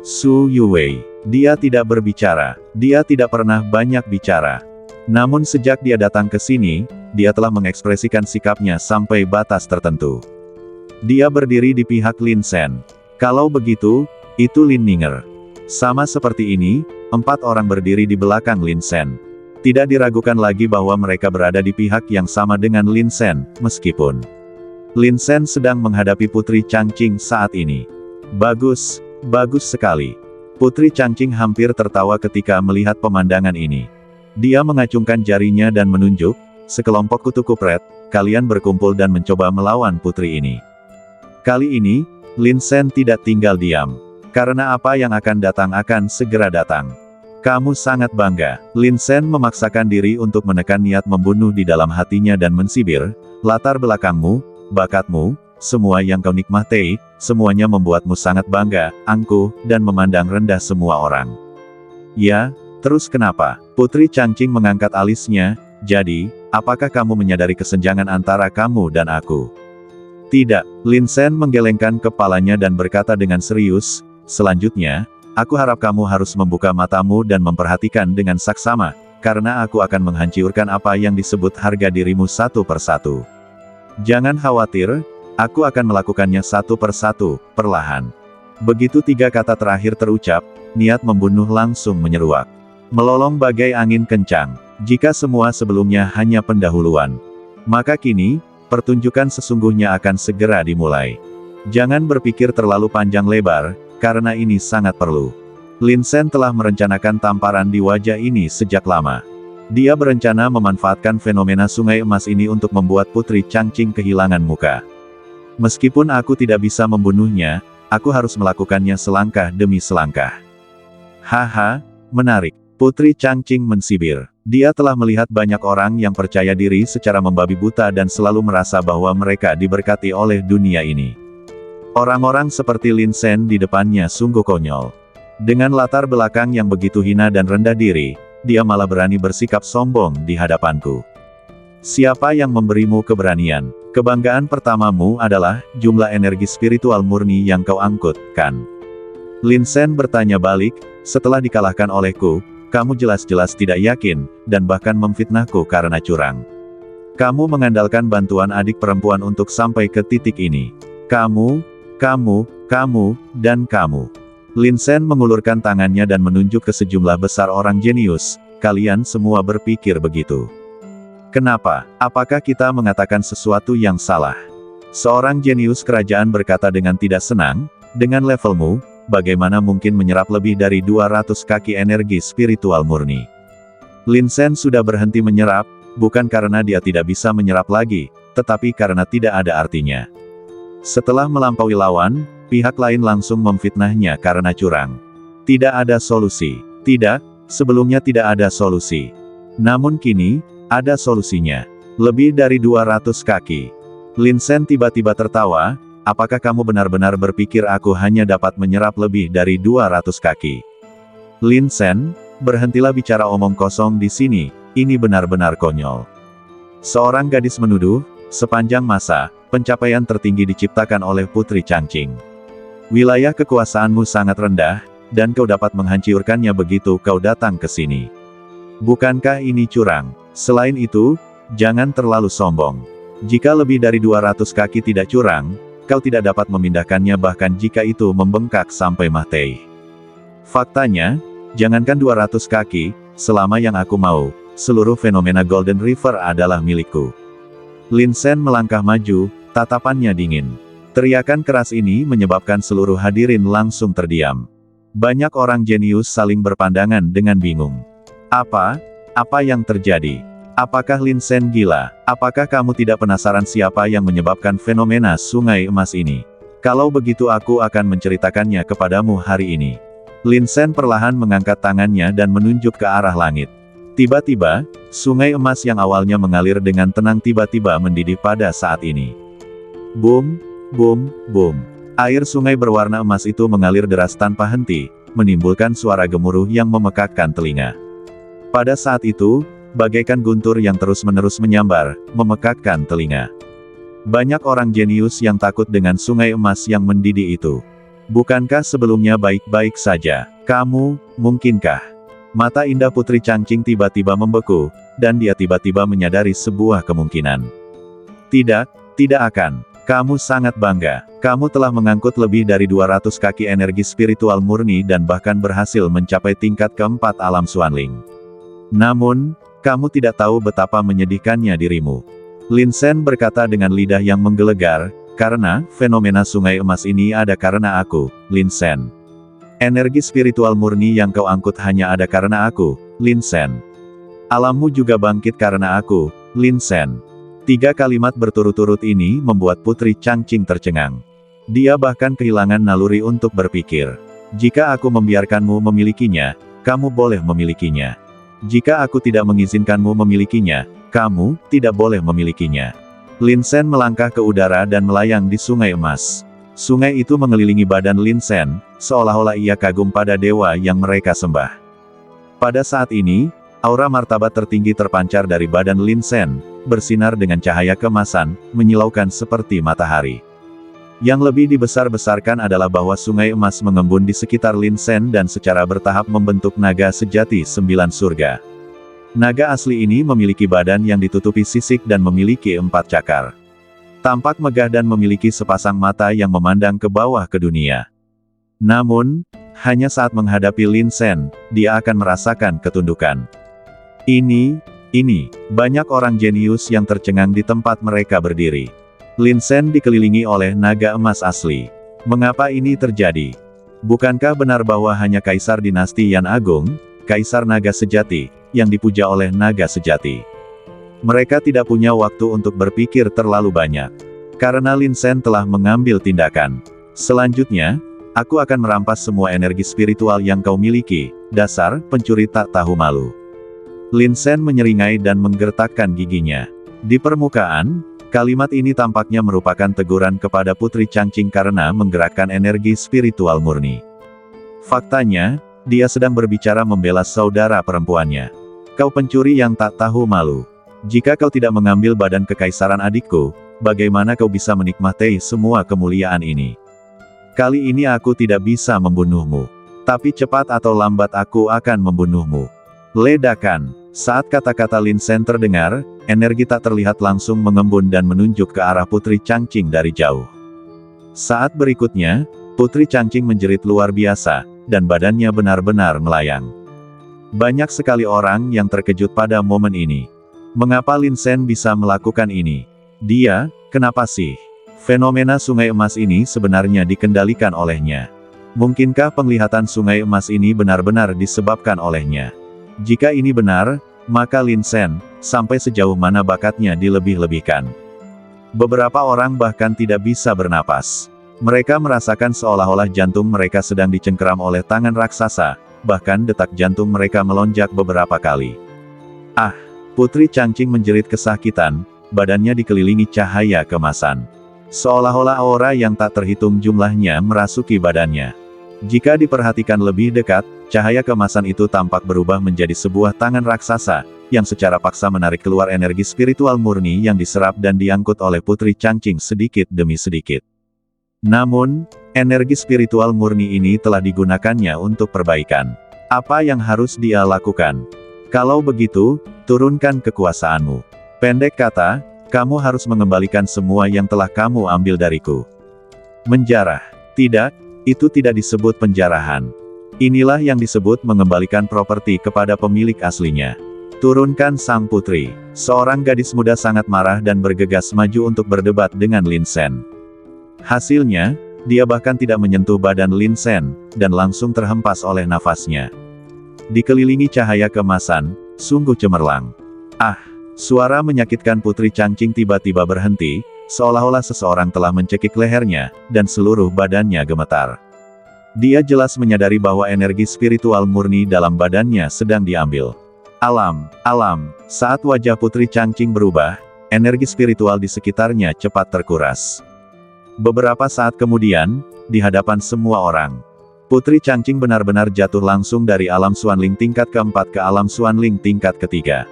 Su Yuwei. Dia tidak berbicara. Dia tidak pernah banyak bicara. Namun sejak dia datang ke sini, dia telah mengekspresikan sikapnya sampai batas tertentu. Dia berdiri di pihak Lin Sen. Kalau begitu, itu Lin Ninger. Sama seperti ini, 4 orang berdiri di belakang Lin Sen. Tidak diragukan lagi bahwa mereka berada di pihak yang sama dengan Lin Sen, meskipun Lin Sen sedang menghadapi Putri Changqing saat ini. Bagus, bagus sekali. Putri Changqing hampir tertawa ketika melihat pemandangan ini. Dia mengacungkan jarinya dan menunjuk, sekelompok kutu kupret, kalian berkumpul dan mencoba melawan putri ini. Kali ini, Lin Sen tidak tinggal diam. Karena apa yang akan datang akan segera datang. Kamu sangat bangga. Lin Sen memaksakan diri untuk menekan niat membunuh di dalam hatinya dan mensibir, latar belakangmu, bakatmu, semua yang kau nikmati, semuanya membuatmu sangat bangga, angkuh, dan memandang rendah semua orang. Ya, terus kenapa? Putri Changqing mengangkat alisnya, jadi, apakah kamu menyadari kesenjangan antara kamu dan aku? Tidak, Lin Sen menggelengkan kepalanya dan berkata dengan serius, selanjutnya, aku harap kamu harus membuka matamu dan memperhatikan dengan saksama, karena aku akan menghancurkan apa yang disebut harga dirimu satu persatu. Jangan khawatir, aku akan melakukannya satu persatu, perlahan. Begitu 3 kata terakhir terucap, niat membunuh langsung menyeruak. Melolong bagai angin kencang. Jika semua sebelumnya hanya pendahuluan, maka kini, pertunjukan sesungguhnya akan segera dimulai. Jangan berpikir terlalu panjang lebar, karena ini sangat perlu. Lin Sen telah merencanakan tamparan di wajah ini sejak lama. Dia berencana memanfaatkan fenomena sungai emas ini untuk membuat Putri Changqing kehilangan muka. Meskipun aku tidak bisa membunuhnya, aku harus melakukannya selangkah demi selangkah. Haha, menarik. Putri Changqing mensibir. Dia telah melihat banyak orang yang percaya diri secara membabi buta dan selalu merasa bahwa mereka diberkati oleh dunia ini. Orang-orang seperti Lin Sen di depannya sungguh konyol. Dengan latar belakang yang begitu hina dan rendah diri, dia malah berani bersikap sombong di hadapanku. Siapa yang memberimu keberanian? Kebanggaan pertamamu adalah jumlah energi spiritual murni yang kau angkut, kan? Lin Sen bertanya balik, setelah dikalahkan olehku, kamu jelas-jelas tidak yakin, dan bahkan memfitnahku karena curang. Kamu mengandalkan bantuan adik perempuan untuk sampai ke titik ini. Kamu, dan kamu. Lin Sen mengulurkan tangannya dan menunjuk ke sejumlah besar orang jenius, kalian semua berpikir begitu. Kenapa? Apakah kita mengatakan sesuatu yang salah? Seorang jenius kerajaan berkata dengan tidak senang, dengan levelmu, bagaimana mungkin menyerap lebih dari 200 kaki energi spiritual murni? Lin Sen sudah berhenti menyerap, bukan karena dia tidak bisa menyerap lagi, tetapi karena tidak ada artinya. Setelah melampaui lawan, pihak lain langsung memfitnahnya karena curang. Tidak ada solusi. Tidak, sebelumnya tidak ada solusi. Namun kini, ada solusinya. Lebih dari 200 kaki. Lin Sen tiba-tiba tertawa, apakah kamu benar-benar berpikir aku hanya dapat menyerap lebih dari 200 kaki? Lin Sen, berhentilah bicara omong kosong di sini, ini benar-benar konyol. Seorang gadis menuduh, sepanjang masa, pencapaian tertinggi diciptakan oleh Putri Changqing. Wilayah kekuasaanmu sangat rendah, dan kau dapat menghancurkannya begitu kau datang ke sini. Bukankah ini curang? Selain itu, jangan terlalu sombong. Jika lebih dari 200 kaki tidak curang, kau tidak dapat memindahkannya bahkan jika itu membengkak sampai mati. Faktanya, jangankan 200 kaki, selama yang aku mau, seluruh fenomena Golden River adalah milikku. Lin Sen melangkah maju, tatapannya dingin. Teriakan keras ini menyebabkan seluruh hadirin langsung terdiam. Banyak orang jenius saling berpandangan dengan bingung. Apa yang terjadi? Apakah Lin Sen gila? Apakah kamu tidak penasaran siapa yang menyebabkan fenomena sungai emas ini? Kalau begitu aku akan menceritakannya kepadamu hari ini. Lin Sen perlahan mengangkat tangannya dan menunjuk ke arah langit. Tiba-tiba, sungai emas yang awalnya mengalir dengan tenang tiba-tiba mendidih pada saat ini. Boom, boom, boom. Air sungai berwarna emas itu mengalir deras tanpa henti, menimbulkan suara gemuruh yang memekakkan telinga. Pada saat itu, bagaikan guntur yang terus-menerus menyambar, memekakkan telinga. Banyak orang jenius yang takut dengan sungai emas yang mendidih itu. Bukankah sebelumnya baik-baik saja? Kamu, mungkinkah? Mata indah Putri Changqing tiba-tiba membeku, dan dia tiba-tiba menyadari sebuah kemungkinan. Tidak akan. Kamu sangat bangga. Kamu telah mengangkut lebih dari 200 kaki energi spiritual murni dan bahkan berhasil mencapai tingkat keempat alam Xuanling. Namun, kamu tidak tahu betapa menyedihkannya dirimu. Lin Sen berkata dengan lidah yang menggelegar, karena fenomena sungai emas ini ada karena aku, Lin Sen. Energi spiritual murni yang kau angkut hanya ada karena aku, Lin Sen. Alammu juga bangkit karena aku, Lin Sen. 3 kalimat berturut-turut ini membuat Putri Changqing tercengang. Dia bahkan kehilangan naluri untuk berpikir. Jika aku membiarkanmu memilikinya, kamu boleh memilikinya. Jika aku tidak mengizinkanmu memilikinya, kamu tidak boleh memilikinya. Lin Sen melangkah ke udara dan melayang di sungai emas. Sungai itu mengelilingi badan Lin Sen, seolah-olah ia kagum pada dewa yang mereka sembah. Pada saat ini, aura martabat tertinggi terpancar dari badan Lin Sen, bersinar dengan cahaya keemasan, menyilaukan seperti matahari. Yang lebih dibesar-besarkan adalah bahwa sungai emas mengembun di sekitar Lin Sen dan secara bertahap membentuk naga sejati 9 surga. Naga asli ini memiliki badan yang ditutupi sisik dan memiliki 4 cakar. Tampak megah dan memiliki sepasang mata yang memandang ke bawah ke dunia. Namun, hanya saat menghadapi Lin Sen, dia akan merasakan ketundukan. Ini, banyak orang jenius yang tercengang di tempat mereka berdiri. Lin Sen dikelilingi oleh naga emas asli. Mengapa ini terjadi? Bukankah benar bahwa hanya kaisar dinasti Yan Agung, kaisar naga sejati, yang dipuja oleh naga sejati? Mereka tidak punya waktu untuk berpikir terlalu banyak. Karena Lin Sen telah mengambil tindakan. Selanjutnya, aku akan merampas semua energi spiritual yang kau miliki, dasar pencuri tak tahu malu. Lin Sen menyeringai dan menggertakkan giginya. Di permukaan, kalimat ini tampaknya merupakan teguran kepada Putri Changqing karena menggerakkan energi spiritual murni. Faktanya, dia sedang berbicara membela saudara perempuannya. Kau pencuri yang tak tahu malu. Jika kau tidak mengambil badan kekaisaran adikku, bagaimana kau bisa menikmati semua kemuliaan ini? Kali ini aku tidak bisa membunuhmu. Tapi cepat atau lambat aku akan membunuhmu. Ledakan. Saat kata-kata Lin Sen terdengar, energi tak terlihat langsung mengembun dan menunjuk ke arah Putri Changqing dari jauh. Saat berikutnya, Putri Changqing menjerit luar biasa, dan badannya benar-benar melayang. Banyak sekali orang yang terkejut pada momen ini. Mengapa Lin Sen bisa melakukan ini? Dia, kenapa sih? Fenomena sungai emas ini sebenarnya dikendalikan olehnya. Mungkinkah penglihatan sungai emas ini benar-benar disebabkan olehnya? Jika ini benar, maka Lin Sen, sampai sejauh mana bakatnya dilebih-lebihkan. Beberapa orang bahkan tidak bisa bernapas. Mereka merasakan seolah-olah jantung mereka sedang dicengkeram oleh tangan raksasa, bahkan detak jantung mereka melonjak beberapa kali. Ah! Putri Changqing menjerit kesakitan, badannya dikelilingi cahaya keemasan. Seolah-olah aura yang tak terhitung jumlahnya merasuki badannya. Jika diperhatikan lebih dekat, cahaya keemasan itu tampak berubah menjadi sebuah tangan raksasa, yang secara paksa menarik keluar energi spiritual murni yang diserap dan diangkut oleh Putri Changqing sedikit demi sedikit. Namun, energi spiritual murni ini telah digunakannya untuk perbaikan. Apa yang harus dia lakukan? Kalau begitu, turunkan kekuasaanmu. Pendek kata, kamu harus mengembalikan semua yang telah kamu ambil dariku. Menjarah. Tidak, itu tidak disebut penjarahan. Inilah yang disebut mengembalikan properti kepada pemilik aslinya. Turunkan sang putri. Seorang gadis muda sangat marah dan bergegas maju untuk berdebat dengan Lin Sen. Hasilnya, dia bahkan tidak menyentuh badan Lin Sen, dan langsung terhempas oleh nafasnya. Dikelilingi cahaya keemasan, sungguh cemerlang. Ah! Suara menyakitkan Putri Changqing tiba-tiba berhenti, seolah-olah seseorang telah mencekik lehernya, dan seluruh badannya gemetar. Dia jelas menyadari bahwa energi spiritual murni dalam badannya sedang diambil. Alam, saat wajah Putri Changqing berubah, energi spiritual di sekitarnya cepat terkuras. Beberapa saat kemudian, di hadapan semua orang, Putri Changqing benar-benar jatuh langsung dari alam Xuanling tingkat keempat ke alam Xuanling tingkat ketiga.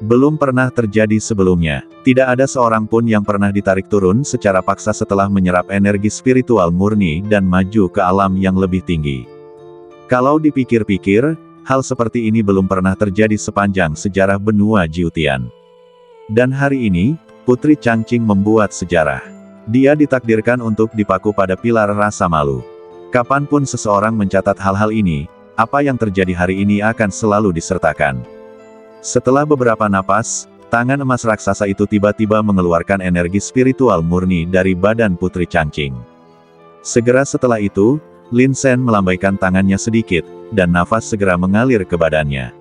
Belum pernah terjadi sebelumnya. Tidak ada seorang pun yang pernah ditarik turun secara paksa setelah menyerap energi spiritual murni dan maju ke alam yang lebih tinggi. Kalau dipikir-pikir, hal seperti ini belum pernah terjadi sepanjang sejarah benua Jiutian. Dan hari ini, Putri Changqing membuat sejarah. Dia ditakdirkan untuk dipaku pada pilar rasa malu. Kapanpun seseorang mencatat hal-hal ini, apa yang terjadi hari ini akan selalu disertakan. Setelah beberapa napas, tangan emas raksasa itu tiba-tiba mengeluarkan energi spiritual murni dari badan Putri Changqing. Segera setelah itu, Lin Sen melambaikan tangannya sedikit, dan nafas segera mengalir ke badannya.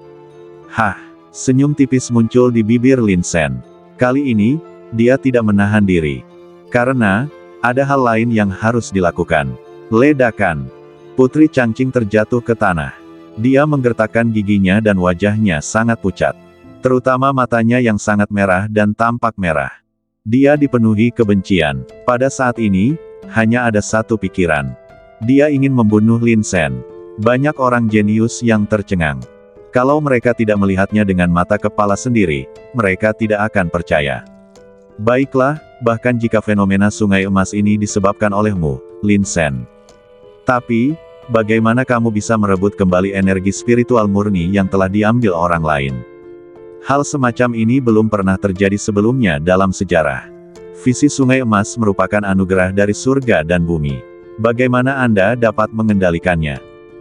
Hah! Senyum tipis muncul di bibir Lin Sen. Kali ini, dia tidak menahan diri. Karena, Ada hal lain yang harus dilakukan. Ledakan. Putri Changqing terjatuh ke tanah. Dia menggertakkan giginya dan wajahnya sangat pucat. Terutama matanya yang sangat merah dan tampak merah. Dia dipenuhi kebencian. Pada saat ini, hanya ada satu pikiran. Dia ingin membunuh Lin Sen. Banyak orang jenius yang tercengang. Kalau mereka tidak melihatnya dengan mata kepala sendiri, mereka tidak akan percaya. Baiklah, bahkan jika fenomena sungai emas ini disebabkan olehmu, Lin Sen. Tapi, bagaimana kamu bisa merebut kembali energi spiritual murni yang telah diambil orang lain? Hal semacam ini belum pernah terjadi sebelumnya dalam sejarah. Visi sungai emas merupakan anugerah dari surga dan bumi. Bagaimana Anda dapat mengendalikannya?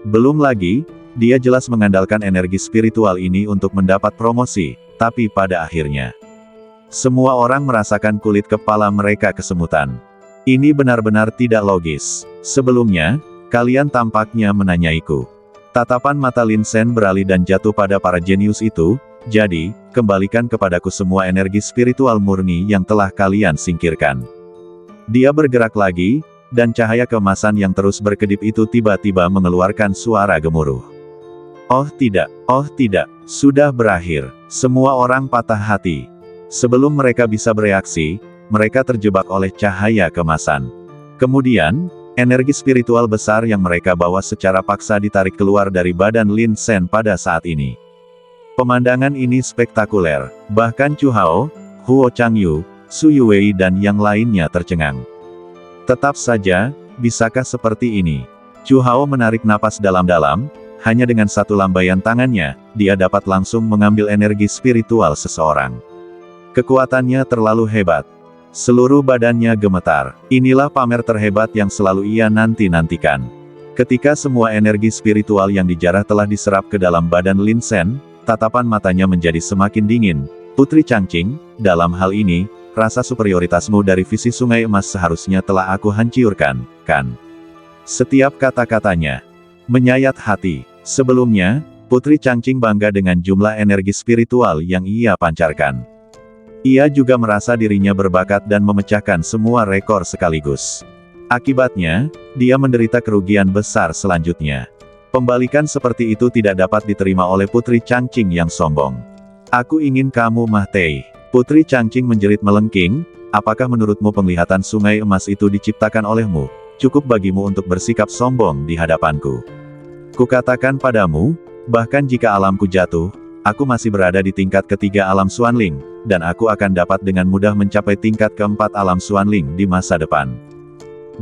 Belum lagi, dia jelas mengandalkan energi spiritual ini untuk mendapat promosi, tapi pada akhirnya, semua orang merasakan kulit kepala mereka kesemutan. Ini benar-benar tidak logis. Sebelumnya, kalian tampaknya menanyaiku. Tatapan mata Lin Sen beralih dan jatuh pada para jenius itu. Jadi, kembalikan kepadaku semua energi spiritual murni yang telah kalian singkirkan. Dia bergerak lagi, dan cahaya keemasan yang terus berkedip itu tiba-tiba mengeluarkan suara gemuruh. Oh tidak, sudah berakhir. Semua orang patah hati. Sebelum mereka bisa bereaksi, mereka terjebak oleh cahaya keemasan. Kemudian, energi spiritual besar yang mereka bawa secara paksa ditarik keluar dari badan Lin Sen pada saat ini. Pemandangan ini spektakuler, bahkan Chu Hao, Huo Changyu, Su Yuwei dan yang lainnya tercengang. Tetap saja, bisakah seperti ini? Chu Hao menarik napas dalam-dalam, hanya dengan satu lambaian tangannya, dia dapat langsung mengambil energi spiritual seseorang. Kekuatannya terlalu hebat. Seluruh badannya gemetar. Inilah pamer terhebat yang selalu ia nanti-nantikan. Ketika semua energi spiritual yang dijarah telah diserap ke dalam badan Lin Sen, tatapan matanya menjadi semakin dingin. Putri Changqing, dalam hal ini, rasa superioritasmu dari visi sungai emas seharusnya telah aku hancurkan, kan? Setiap kata-katanya menyayat hati. Sebelumnya, Putri Changqing bangga dengan jumlah energi spiritual yang ia pancarkan. Ia juga merasa dirinya berbakat dan memecahkan semua rekor sekaligus. Akibatnya, dia menderita kerugian besar selanjutnya. Pembalikan seperti itu tidak dapat diterima oleh Putri Changqing yang sombong. Aku ingin kamu mati. Putri Changqing menjerit melengking, apakah menurutmu penglihatan sungai emas itu diciptakan olehmu, cukup bagimu untuk bersikap sombong di hadapanku? Kukatakan padamu, bahkan jika alamku jatuh, aku masih berada di tingkat ketiga alam Xuanling, dan aku akan dapat dengan mudah mencapai tingkat keempat alam Xuanling di masa depan.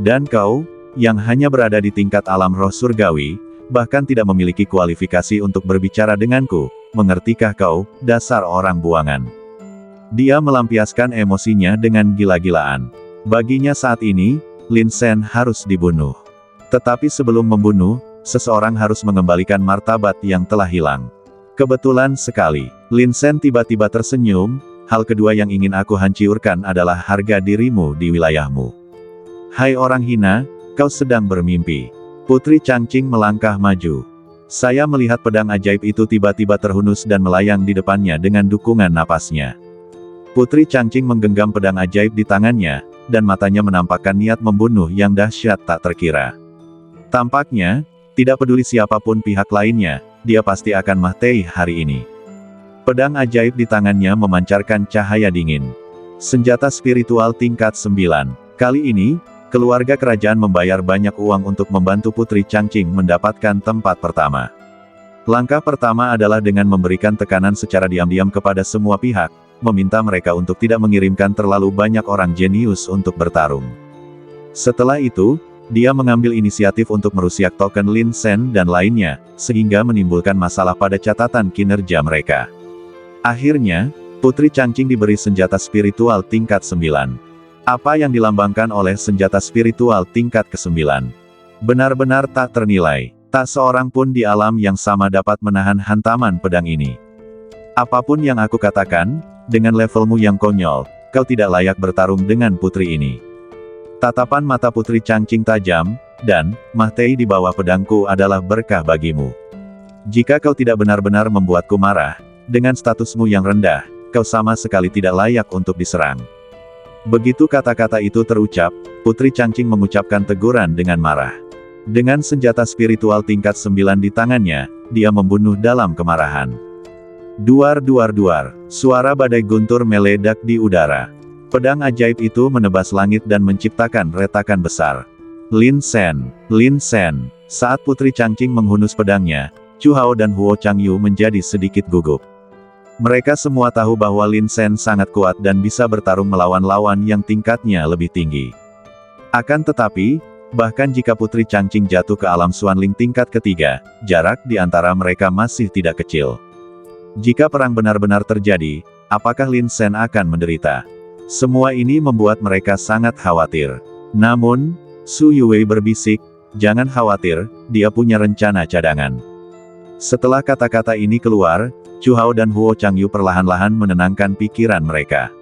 Dan kau, yang hanya berada di tingkat alam roh surgawi, bahkan tidak memiliki kualifikasi untuk berbicara denganku, mengertikah kau, dasar orang buangan? Dia melampiaskan emosinya dengan gila-gilaan. Baginya saat ini, Lin Sen harus dibunuh. Tetapi sebelum membunuh, seseorang harus mengembalikan martabat yang telah hilang. Kebetulan sekali, Lin Sen tiba-tiba tersenyum, hal kedua yang ingin aku hancurkan adalah harga dirimu di wilayahmu. Hai orang hina, kau sedang bermimpi. Putri Changqing melangkah maju. Saya melihat pedang ajaib itu tiba-tiba terhunus dan melayang di depannya dengan dukungan napasnya. Putri Changqing menggenggam pedang ajaib di tangannya, dan matanya menampakkan niat membunuh yang dahsyat tak terkira. Tampaknya, tidak peduli siapapun pihak lainnya, dia pasti akan mati hari ini. Pedang ajaib di tangannya memancarkan cahaya dingin. Senjata spiritual tingkat 9. Kali ini, keluarga kerajaan membayar banyak uang untuk membantu Putri Changqing mendapatkan tempat pertama. Langkah pertama adalah dengan memberikan tekanan secara diam-diam kepada semua pihak, meminta mereka untuk tidak mengirimkan terlalu banyak orang jenius untuk bertarung. Setelah itu, dia mengambil inisiatif untuk merusiak token Lin Sen dan lainnya, sehingga menimbulkan masalah pada catatan kinerja mereka. Akhirnya, Putri Changqing diberi senjata spiritual tingkat 9. Apa yang dilambangkan oleh senjata spiritual tingkat ke-9? Benar-benar tak ternilai. Tak seorang pun di alam yang sama dapat menahan hantaman pedang ini. Apapun yang aku katakan, dengan levelmu yang konyol, kau tidak layak bertarung dengan putri ini. Tatapan mata Putri Changqing tajam, dan, mati di bawah pedangku adalah berkah bagimu. Jika kau tidak benar-benar membuatku marah, dengan statusmu yang rendah, kau sama sekali tidak layak untuk diserang. Begitu kata-kata itu terucap, Putri Changqing mengucapkan teguran dengan marah. Dengan senjata spiritual tingkat 9 di tangannya, dia membunuh dalam kemarahan. Duar duar duar, suara badai guntur meledak di udara. Pedang ajaib itu menebas langit dan menciptakan retakan besar. Lin Sen, Lin Sen. Saat Putri Changqing menghunus pedangnya, Chu Hao dan Huo Changyu menjadi sedikit gugup. Mereka semua tahu bahwa Lin Sen sangat kuat dan bisa bertarung melawan lawan yang tingkatnya lebih tinggi. Akan tetapi, bahkan jika Putri Changqing jatuh ke alam Xuanling tingkat ketiga, jarak di antara mereka masih tidak kecil. Jika perang benar-benar terjadi, apakah Lin Sen akan menderita? Semua ini membuat mereka sangat khawatir. Namun, Su Yuwei berbisik, "Jangan khawatir, dia punya rencana cadangan." Setelah kata-kata ini keluar, Chu Hao dan Huo Changyu perlahan-lahan menenangkan pikiran mereka.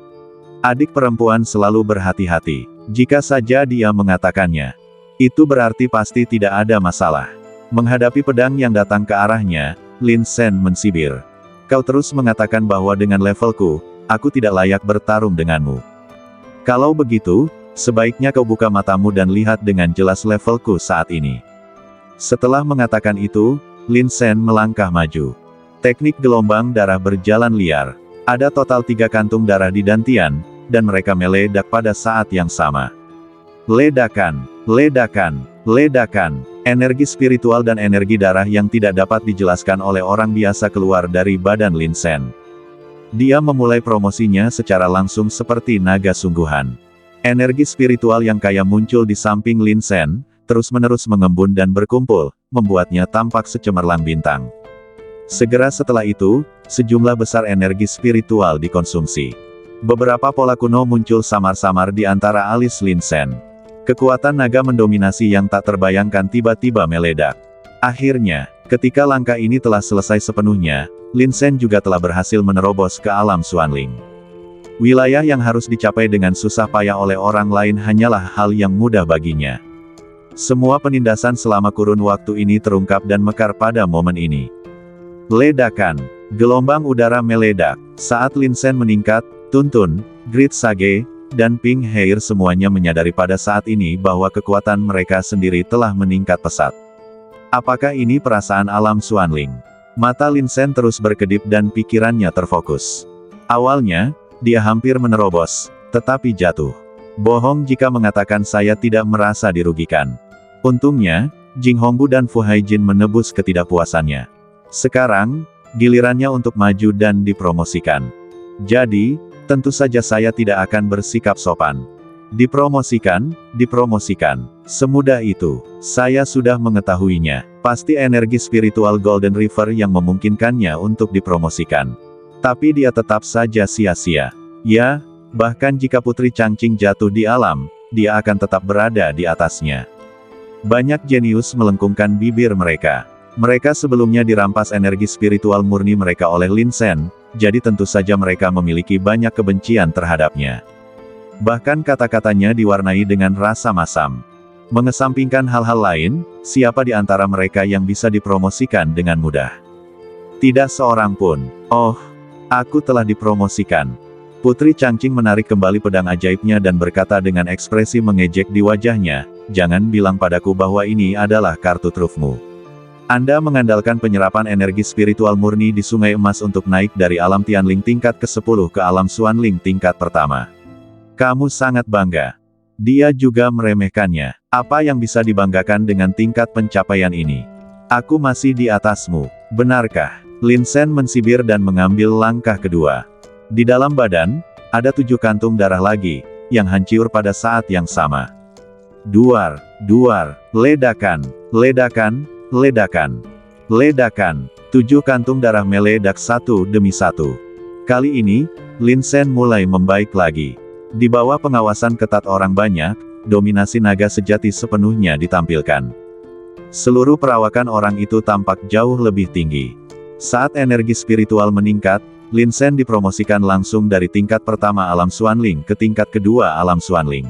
Adik perempuan selalu berhati-hati. Jika saja dia mengatakannya, itu berarti pasti tidak ada masalah. Menghadapi pedang yang datang ke arahnya, Lin Sen mensibir. "Kau terus mengatakan bahwa dengan levelku, aku tidak layak bertarung denganmu. Kalau begitu, sebaiknya kau buka matamu dan lihat dengan jelas levelku saat ini." Setelah mengatakan itu, Lin Sen melangkah maju. Teknik gelombang darah berjalan liar. Ada total 3 kantung darah di dantian, dan mereka meledak pada saat yang sama. Ledakan, ledakan, ledakan. Energi spiritual dan energi darah yang tidak dapat dijelaskan oleh orang biasa keluar dari badan Lin Sen. Dia memulai promosinya secara langsung seperti naga sungguhan. Energi spiritual yang kaya muncul di samping Lin Sen, terus-menerus mengembun dan berkumpul, membuatnya tampak secemerlang bintang. Segera setelah itu, sejumlah besar energi spiritual dikonsumsi. Beberapa pola kuno muncul samar-samar di antara alis Lin Sen. Kekuatan naga mendominasi yang tak terbayangkan tiba-tiba meledak. Akhirnya, ketika langkah ini telah selesai sepenuhnya, Lin Sen juga telah berhasil menerobos ke alam Xuanling. Wilayah yang harus dicapai dengan susah payah oleh orang lain hanyalah hal yang mudah baginya. Semua penindasan selama kurun waktu ini terungkap dan mekar pada momen ini. Ledakan. Gelombang udara meledak. Saat Lin Sen meningkat, Tun Tun, Grid Sage, dan Ping Heir semuanya menyadari pada saat ini bahwa kekuatan mereka sendiri telah meningkat pesat. Apakah ini perasaan alam Xuanling? Mata Lin Sen terus berkedip dan pikirannya terfokus. Awalnya, dia hampir menerobos, tetapi jatuh. Bohong jika mengatakan saya tidak merasa dirugikan. Untungnya, Jing Hongbu dan Fu Haijin menebus ketidakpuasannya. Sekarang, gilirannya untuk maju dan dipromosikan. Jadi, tentu saja saya tidak akan bersikap sopan. Dipromosikan, dipromosikan. Semudah itu. Saya sudah mengetahuinya. Pasti energi spiritual Golden River yang memungkinkannya untuk dipromosikan. Tapi dia tetap saja sia-sia. Ya, bahkan jika Putri Changqing jatuh di alam, dia akan tetap berada di atasnya. Banyak jenius melengkungkan bibir mereka. Mereka sebelumnya dirampas energi spiritual murni mereka oleh Lin Sen, jadi tentu saja mereka memiliki banyak kebencian terhadapnya. Bahkan kata-katanya diwarnai dengan rasa masam. Mengesampingkan hal-hal lain, siapa di antara mereka yang bisa dipromosikan dengan mudah? Tidak seorang pun. Oh, aku telah dipromosikan. Putri Changqing menarik kembali pedang ajaibnya dan berkata dengan ekspresi mengejek di wajahnya, "Jangan bilang padaku bahwa ini adalah kartu trufmu. Anda mengandalkan penyerapan energi spiritual murni di Sungai Emas untuk naik dari alam Tianling tingkat ke-10 ke alam Xuanling tingkat pertama. Kamu sangat bangga." Dia juga meremehkannya. "Apa yang bisa dibanggakan dengan tingkat pencapaian ini? Aku masih di atasmu, benarkah?" Lin Sen mensibir dan mengambil langkah kedua. Di dalam badan, ada 7 kantung darah lagi, yang hancur pada saat yang sama. Duar, duar, ledakan, ledakan, ledakan, ledakan. 7 kantung darah meledak satu demi satu. Kali ini, Lin Sen mulai membaik lagi. Di bawah pengawasan ketat orang banyak, dominasi naga sejati sepenuhnya ditampilkan. Seluruh perawakan orang itu tampak jauh lebih tinggi. Saat energi spiritual meningkat, Lin Sen dipromosikan langsung dari tingkat pertama alam Xuanling ke tingkat kedua alam Xuanling.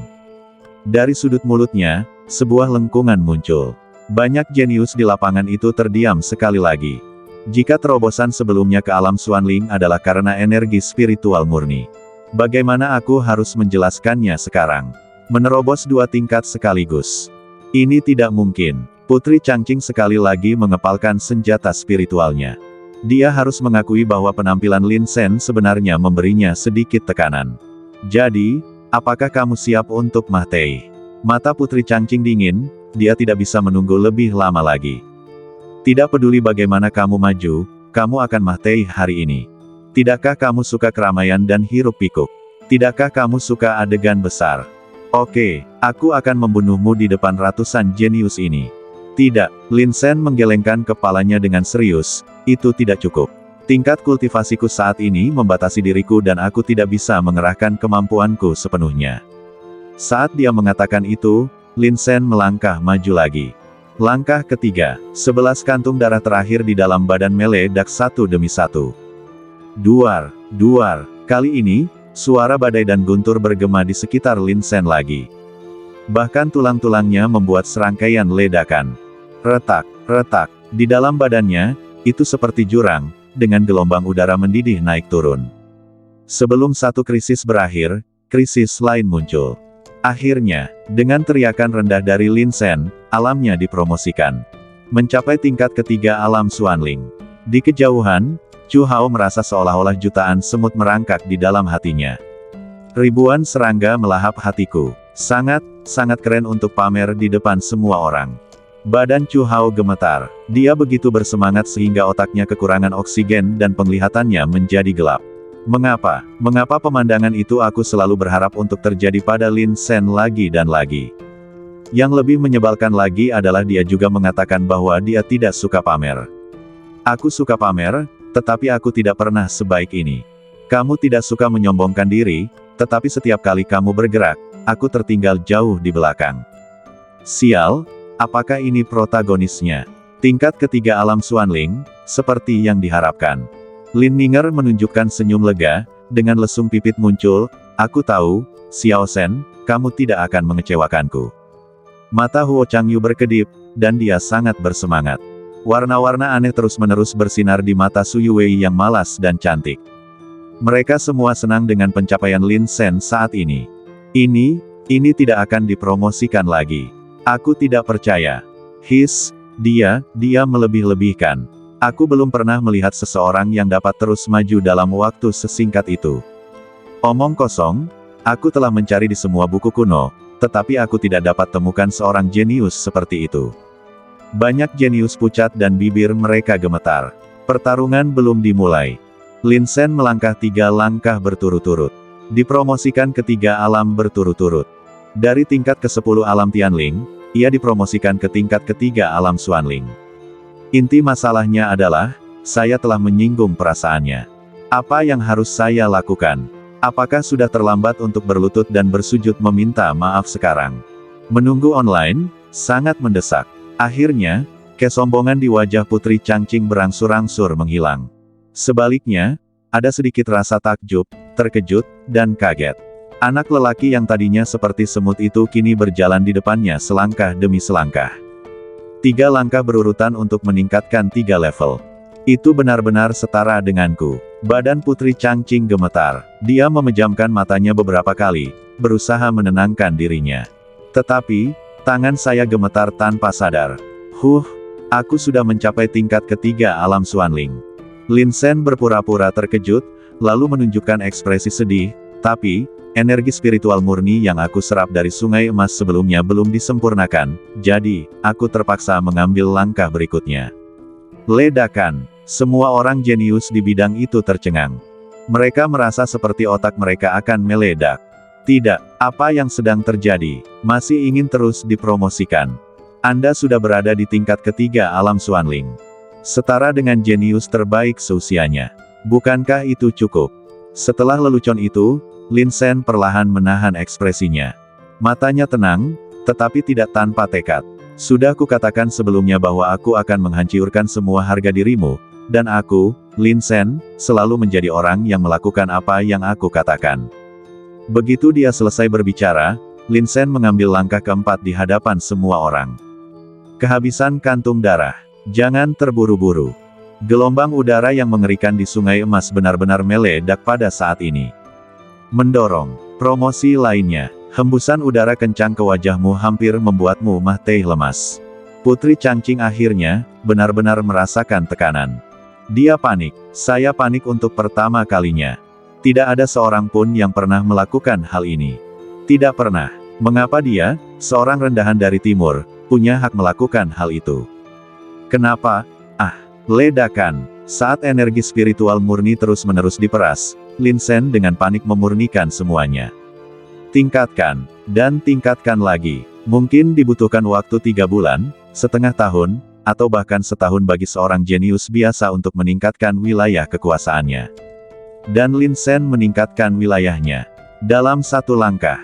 Dari sudut mulutnya, sebuah lengkungan muncul. Banyak jenius di lapangan itu terdiam sekali lagi. Jika terobosan sebelumnya ke alam Xuanling adalah karena energi spiritual murni, Bagaimana aku harus menjelaskannya sekarang? Menerobos 2 tingkat sekaligus. Ini tidak mungkin. Putri Changqing sekali lagi mengepalkan senjata spiritualnya. Dia harus mengakui bahwa penampilan Lin Sen sebenarnya memberinya sedikit tekanan. Jadi, apakah kamu siap untuk mati? Mata Putri Changqing dingin, dia tidak bisa menunggu lebih lama lagi. Tidak peduli bagaimana kamu maju, kamu akan mati hari ini. Tidakkah kamu suka keramaian dan hiruk-pikuk? Tidakkah kamu suka adegan besar? Oke, aku akan membunuhmu di depan ratusan jenius ini. Tidak, Lin Sen menggelengkan kepalanya dengan serius, itu tidak cukup. Tingkat kultivasiku saat ini membatasi diriku dan aku tidak bisa mengerahkan kemampuanku sepenuhnya. Saat dia mengatakan itu, Lin Sen melangkah maju lagi. Langkah ketiga, 11 kantung darah terakhir di dalam badan meledak satu demi satu. Duar, duar, kali ini, suara badai dan guntur bergema di sekitar Lin Sen lagi. Bahkan tulang-tulangnya membuat serangkaian ledakan. Retak, retak, di dalam badannya, itu seperti jurang, dengan gelombang udara mendidih naik turun. Sebelum satu krisis berakhir, krisis lain muncul. Akhirnya, dengan teriakan rendah dari Lin Sen, alamnya dipromosikan. Mencapai tingkat ketiga alam Xuanling. Di kejauhan, Chu Hao merasa seolah-olah jutaan semut merangkak di dalam hatinya. Ribuan serangga melahap hatiku. Sangat, sangat keren untuk pamer di depan semua orang. Badan Chu Hao gemetar. Dia begitu bersemangat sehingga otaknya kekurangan oksigen dan penglihatannya menjadi gelap. Mengapa? Mengapa pemandangan itu aku selalu berharap untuk terjadi pada Lin Sen lagi dan lagi? Yang lebih menyebalkan lagi adalah dia juga mengatakan bahwa dia tidak suka pamer. Aku suka pamer, tetapi aku tidak pernah sebaik ini. Kamu tidak suka menyombongkan diri, tetapi setiap kali kamu bergerak, aku tertinggal jauh di belakang. Sial, apakah ini protagonisnya? Tingkat ketiga alam Xuanling, seperti yang diharapkan. Lin Ninger menunjukkan senyum lega, dengan lesung pipit muncul, aku tahu, Xiao Shen, kamu tidak akan mengecewakanku. Mata Huo Changyu berkedip, dan dia sangat bersemangat. Warna-warna aneh terus-menerus bersinar di mata Su Yuwei yang malas dan cantik. Mereka semua senang dengan pencapaian Lin Sen saat ini. Ini tidak akan dipromosikan lagi. Aku tidak percaya. Dia melebih-lebihkan. Aku belum pernah melihat seseorang yang dapat terus maju dalam waktu sesingkat itu. Omong kosong, aku telah mencari di semua buku kuno, tetapi aku tidak dapat temukan seorang jenius seperti itu. Banyak jenius pucat dan bibir mereka gemetar. Pertarungan belum dimulai. Lin Sen melangkah 3 langkah berturut-turut. Dipromosikan ke 3 alam berturut-turut. Dari tingkat ke-10 alam Tianling, ia dipromosikan ke tingkat ketiga alam Xuanling. Inti masalahnya adalah, saya telah menyinggung perasaannya. Apa yang harus saya lakukan? Apakah sudah terlambat untuk berlutut dan bersujud meminta maaf sekarang? Menunggu online, sangat mendesak. Akhirnya, kesombongan di wajah Putri Changqing berangsur-angsur menghilang. Sebaliknya, ada sedikit rasa takjub, terkejut, dan kaget. Anak lelaki yang tadinya seperti semut itu kini berjalan di depannya selangkah demi selangkah. 3 langkah berurutan untuk meningkatkan 3 level. Itu benar-benar setara denganku. Badan Putri Changqing gemetar. Dia memejamkan matanya beberapa kali, berusaha menenangkan dirinya. Tetapi, tangan saya gemetar tanpa sadar. Aku sudah mencapai tingkat ketiga alam Xuanling. Lin Sen berpura-pura terkejut, lalu menunjukkan ekspresi sedih, tapi, energi spiritual murni yang aku serap dari sungai emas sebelumnya belum disempurnakan, jadi, aku terpaksa mengambil langkah berikutnya. Ledakan. Semua orang jenius di bidang itu tercengang. Mereka merasa seperti otak mereka akan meledak. Tidak, apa yang sedang terjadi? Masih ingin terus dipromosikan. Anda sudah berada di tingkat ketiga alam Xuanling. Setara dengan jenius terbaik seusianya. Bukankah itu cukup? Setelah lelucon itu, Lin Sen perlahan menahan ekspresinya. Matanya tenang, tetapi tidak tanpa tekad. Sudah kukatakan sebelumnya bahwa aku akan menghancurkan semua harga dirimu, dan aku, Lin Sen, selalu menjadi orang yang melakukan apa yang aku katakan. Begitu dia selesai berbicara, Lin Sen mengambil langkah keempat di hadapan semua orang. Kehabisan kantung darah. Jangan terburu-buru. Gelombang udara yang mengerikan di sungai emas benar-benar meledak pada saat ini. Mendorong. Promosi lainnya. Hembusan udara kencang ke wajahmu hampir membuatmu mah-teh lemas. Putri Changqing akhirnya, benar-benar merasakan tekanan. Dia panik. Saya panik untuk pertama kalinya. Tidak ada seorang pun yang pernah melakukan hal ini. Tidak pernah. Mengapa dia, seorang rendahan dari timur, punya hak melakukan hal itu? Kenapa? Ledakan. Saat energi spiritual murni terus-menerus diperas, Lin Shen dengan panik memurnikan semuanya. Tingkatkan, dan tingkatkan lagi. Mungkin dibutuhkan waktu 3 bulan, setengah tahun, atau bahkan setahun bagi seorang jenius biasa untuk meningkatkan wilayah kekuasaannya. Dan Lin Shen meningkatkan wilayahnya. Dalam 1 langkah,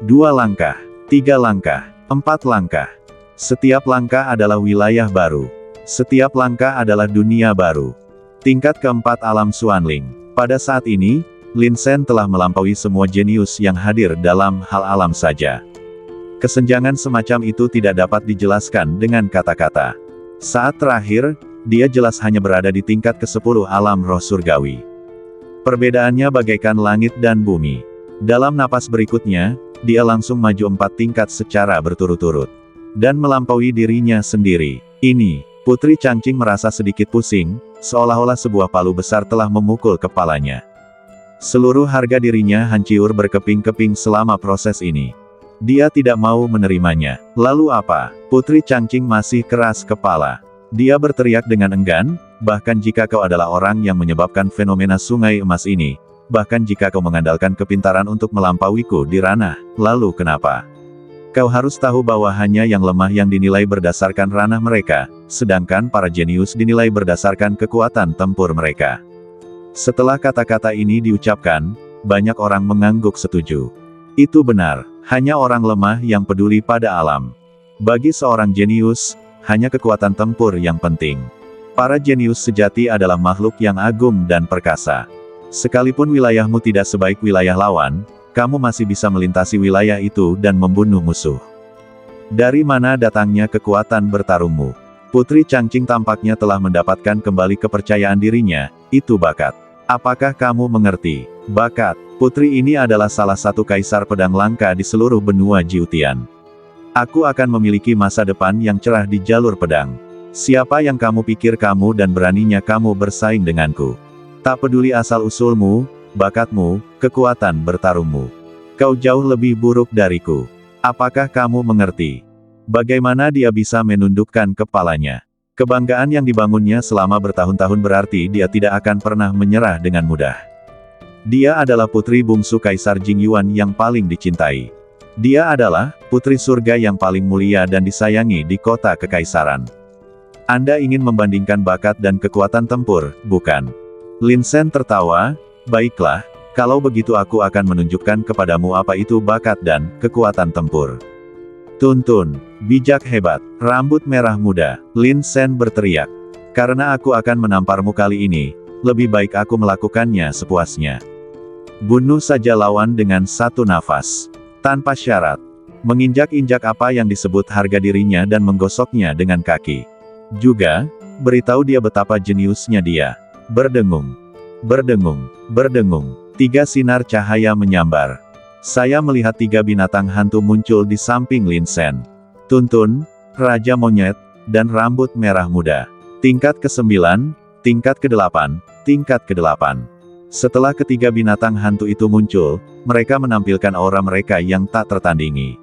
2 langkah, 3 langkah, 4 langkah. Setiap langkah adalah wilayah baru. Setiap langkah adalah dunia baru. Tingkat keempat alam Xuanling. Pada saat ini, Lin Shen telah melampaui semua jenius yang hadir dalam hal alam saja. Kesenjangan semacam itu tidak dapat dijelaskan dengan kata-kata. Saat terakhir, dia jelas hanya berada di tingkat ke-10 alam roh surgawi. Perbedaannya bagaikan langit dan bumi. Dalam napas berikutnya, dia langsung maju 4 tingkat secara berturut-turut. Dan melampaui dirinya sendiri. Ini, Putri Changqing merasa sedikit pusing, seolah-olah sebuah palu besar telah memukul kepalanya. Seluruh harga dirinya hancur berkeping-keping selama proses ini. Dia tidak mau menerimanya. Lalu apa? Putri Changqing masih keras kepala. Dia berteriak dengan enggan, bahkan jika kau adalah orang yang menyebabkan fenomena sungai emas ini, bahkan jika kau mengandalkan kepintaran untuk melampauiku di ranah, lalu kenapa? Kau harus tahu bahwa hanya yang lemah yang dinilai berdasarkan ranah mereka, sedangkan para jenius dinilai berdasarkan kekuatan tempur mereka. Setelah kata-kata ini diucapkan, banyak orang mengangguk setuju. Itu benar, hanya orang lemah yang peduli pada alam. Bagi seorang jenius, hanya kekuatan tempur yang penting. Para jenius sejati adalah makhluk yang agung dan perkasa. Sekalipun wilayahmu tidak sebaik wilayah lawan, kamu masih bisa melintasi wilayah itu dan membunuh musuh. Dari mana datangnya kekuatan bertarungmu? Putri Changqing tampaknya telah mendapatkan kembali kepercayaan dirinya, itu bakat. Apakah kamu mengerti? Bakat. Putri ini adalah salah satu kaisar pedang langka di seluruh benua Jiutian. Aku akan memiliki masa depan yang cerah di jalur pedang. Siapa yang kamu pikir kamu dan beraninya kamu bersaing denganku? Tak peduli asal-usulmu, bakatmu, kekuatan bertarungmu. Kau jauh lebih buruk dariku. Apakah kamu mengerti? Bagaimana dia bisa menundukkan kepalanya? Kebanggaan yang dibangunnya selama bertahun-tahun berarti dia tidak akan pernah menyerah dengan mudah. Dia adalah putri bungsu Kaisar Jingyuan yang paling dicintai. Dia adalah putri surga yang paling mulia dan disayangi di kota kekaisaran. Anda ingin membandingkan bakat dan kekuatan tempur, bukan? Lin Shen tertawa. Baiklah, kalau begitu aku akan menunjukkan kepadamu apa itu bakat dan kekuatan tempur. Tuntun, bijak hebat, rambut merah muda, Lin Shen berteriak. Karena aku akan menamparmu kali ini, lebih baik aku melakukannya sepuasnya. Bunuh saja lawan dengan 1 nafas. Tanpa syarat. Menginjak-injak apa yang disebut harga dirinya dan menggosoknya dengan kaki. Juga, beritahu dia betapa jeniusnya dia. Berdengung. Berdengung. Berdengung. 3 sinar cahaya menyambar. Saya melihat 3 binatang hantu muncul di samping Lin Shen. Tuntun, Raja Monyet, dan Rambut Merah Muda. Tingkat ke-9, tingkat ke-8, tingkat ke-8. Setelah ketiga binatang hantu itu muncul, mereka menampilkan aura mereka yang tak tertandingi.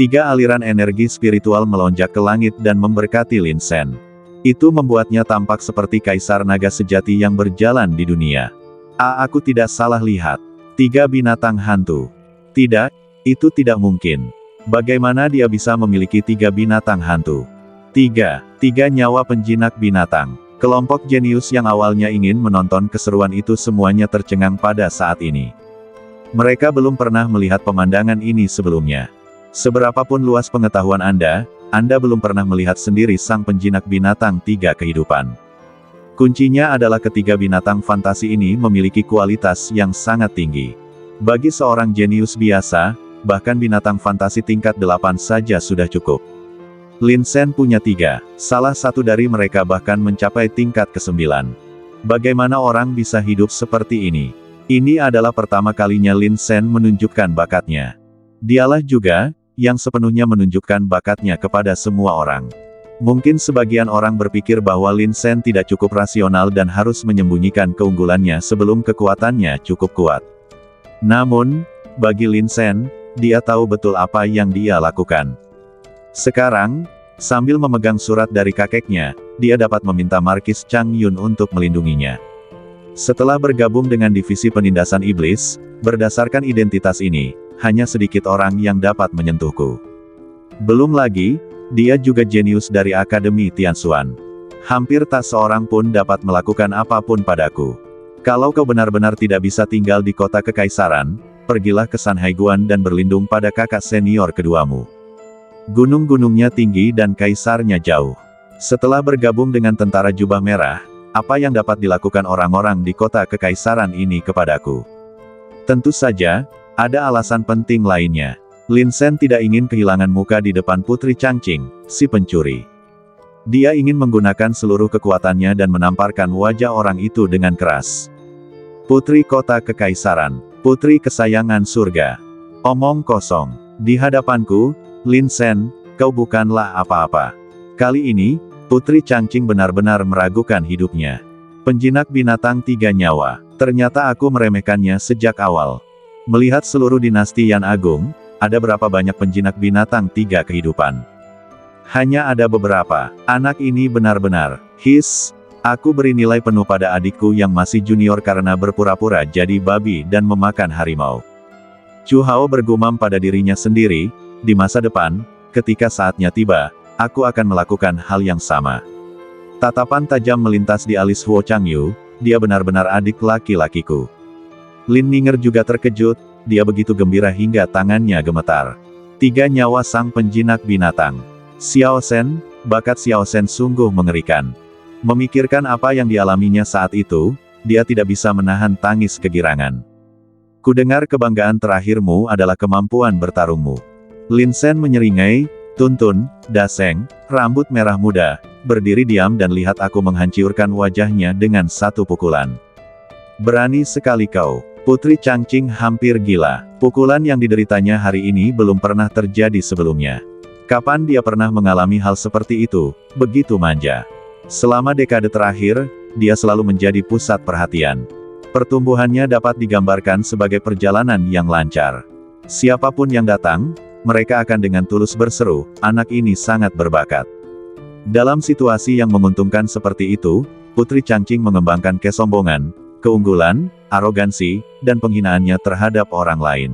3 aliran energi spiritual melonjak ke langit dan memberkati Lin Shen. Itu membuatnya tampak seperti kaisar naga sejati yang berjalan di dunia. Aku tidak salah lihat. 3 binatang hantu. Tidak, itu tidak mungkin. Bagaimana dia bisa memiliki 3 binatang hantu? 3 nyawa penjinak binatang. Kelompok jenius yang awalnya ingin menonton keseruan itu semuanya tercengang pada saat ini. Mereka belum pernah melihat pemandangan ini sebelumnya. Seberapapun luas pengetahuan Anda belum pernah melihat sendiri sang penjinak binatang 3 kehidupan. Kuncinya adalah ketiga binatang fantasi ini memiliki kualitas yang sangat tinggi. Bagi seorang jenius biasa, bahkan binatang fantasi tingkat 8 saja sudah cukup. Lin Shen punya 3, salah satu dari mereka bahkan mencapai tingkat ke-9. Bagaimana orang bisa hidup seperti ini? Ini adalah pertama kalinya Lin Sen menunjukkan bakatnya. Dialah juga yang sepenuhnya menunjukkan bakatnya kepada semua orang. Mungkin sebagian orang berpikir bahwa Lin Sen tidak cukup rasional dan harus menyembunyikan keunggulannya sebelum kekuatannya cukup kuat. Namun, bagi Lin Sen, dia tahu betul apa yang dia lakukan. Sekarang, sambil memegang surat dari kakeknya, dia dapat meminta Markis Chang Yun untuk melindunginya. Setelah bergabung dengan divisi penindasan iblis, berdasarkan identitas ini, hanya sedikit orang yang dapat menyentuhku. Belum lagi, dia juga jenius dari Akademi Tianxuan. Hampir tak seorang pun dapat melakukan apapun padaku. Kalau kau benar-benar tidak bisa tinggal di kota kekaisaran, pergilah ke Sanhaiguan dan berlindung pada kakak senior keduamu. Gunung-gunungnya tinggi dan kaisarnya jauh. Setelah bergabung dengan tentara jubah merah, apa yang dapat dilakukan orang-orang di kota kekaisaran ini kepadaku? Tentu saja, ada alasan penting lainnya. Lin Sen tidak ingin kehilangan muka di depan Putri Changqing, si pencuri. Dia ingin menggunakan seluruh kekuatannya dan menamparkan wajah orang itu dengan keras. Putri kota kekaisaran, putri kesayangan surga. Omong kosong. Di hadapanku, Lin Sen, kau bukanlah apa-apa. Kali ini, Putri Changqing benar-benar meragukan hidupnya. Penjinak binatang 3 nyawa. Ternyata aku meremehkannya sejak awal. Melihat seluruh dinasti Yan Agung, ada berapa banyak penjinak binatang 3 kehidupan? Hanya ada beberapa. Anak ini benar-benar, aku beri nilai penuh pada adikku yang masih junior karena berpura-pura jadi babi dan memakan harimau. Chu Hao bergumam pada dirinya sendiri, di masa depan, ketika saatnya tiba, aku akan melakukan hal yang sama. Tatapan tajam melintas di alis Huo Changyu, dia benar-benar adik laki-lakiku. Lin Ninger juga terkejut, dia begitu gembira hingga tangannya gemetar. 3 nyawa sang penjinak binatang. Xiao Shen, bakat Xiao Shen sungguh mengerikan. Memikirkan apa yang dialaminya saat itu, dia tidak bisa menahan tangis kegirangan. Kudengar kebanggaan terakhirmu adalah kemampuan bertarungmu. Lin Sen menyeringai, tuntun, daseng, rambut merah muda, berdiri diam dan lihat aku menghancurkan wajahnya dengan satu pukulan. Berani sekali kau. Putri Changqing hampir gila. Pukulan yang dideritanya hari ini belum pernah terjadi sebelumnya. Kapan dia pernah mengalami hal seperti itu, begitu manja. Selama dekade terakhir, dia selalu menjadi pusat perhatian. Pertumbuhannya dapat digambarkan sebagai perjalanan yang lancar. Siapapun yang datang, mereka akan dengan tulus berseru, anak ini sangat berbakat. Dalam situasi yang menguntungkan seperti itu, Putri Changqing mengembangkan kesombongan, keunggulan, arogansi, dan penghinaannya terhadap orang lain.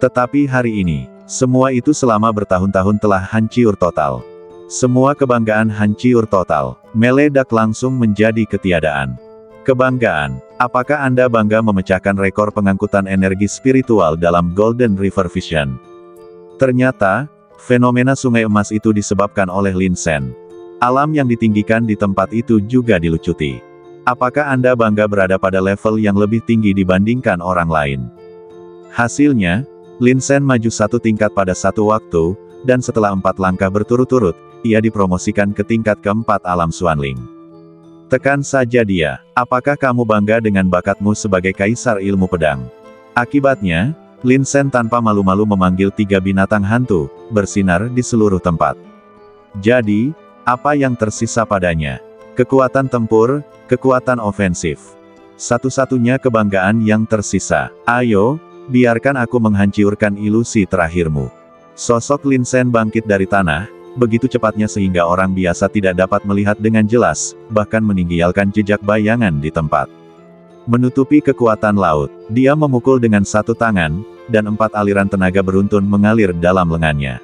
Tetapi hari ini, semua itu selama bertahun-tahun telah hancur total. Semua kebanggaan hancur total, meledak langsung menjadi ketiadaan. Kebanggaan, apakah Anda bangga memecahkan rekor pengangkutan energi spiritual dalam Golden River Vision? Ternyata, fenomena sungai emas itu disebabkan oleh Lin Sen. Alam yang ditinggikan di tempat itu juga dilucuti. Apakah Anda bangga berada pada level yang lebih tinggi dibandingkan orang lain? Hasilnya, Lin Sen maju 1 tingkat pada satu waktu, dan setelah 4 langkah berturut-turut, ia dipromosikan ke tingkat keempat alam Xuanling. Tekan saja dia, apakah kamu bangga dengan bakatmu sebagai kaisar ilmu pedang? Akibatnya, Lin Sen tanpa malu-malu memanggil 3 binatang hantu, bersinar di seluruh tempat. Jadi, apa yang tersisa padanya? Kekuatan tempur, kekuatan ofensif. Satu-satunya kebanggaan yang tersisa. Ayo, biarkan aku menghancurkan ilusi terakhirmu. Sosok Lin Sen bangkit dari tanah, begitu cepatnya sehingga orang biasa tidak dapat melihat dengan jelas, bahkan meninggalkan jejak bayangan di tempat. Menutupi kekuatan laut, dia memukul dengan 1 tangan, dan 4 aliran tenaga beruntun mengalir dalam lengannya.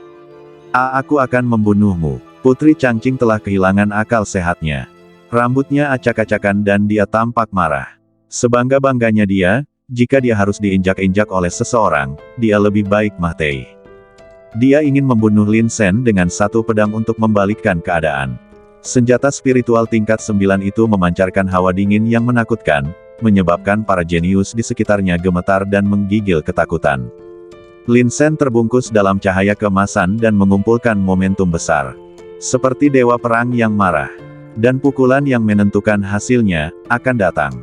Aku akan membunuhmu. Putri Changqing telah kehilangan akal sehatnya. Rambutnya acak-acakan dan dia tampak marah. Sebangga-bangganya dia, jika dia harus diinjak-injak oleh seseorang, dia lebih baik mati. Dia ingin membunuh Lin Sen dengan 1 pedang untuk membalikkan keadaan. Senjata spiritual tingkat 9 itu memancarkan hawa dingin yang menakutkan, menyebabkan para jenius di sekitarnya gemetar dan menggigil ketakutan. Lin Sen terbungkus dalam cahaya keemasan dan mengumpulkan momentum besar. Seperti dewa perang yang marah. Dan pukulan yang menentukan hasilnya, akan datang.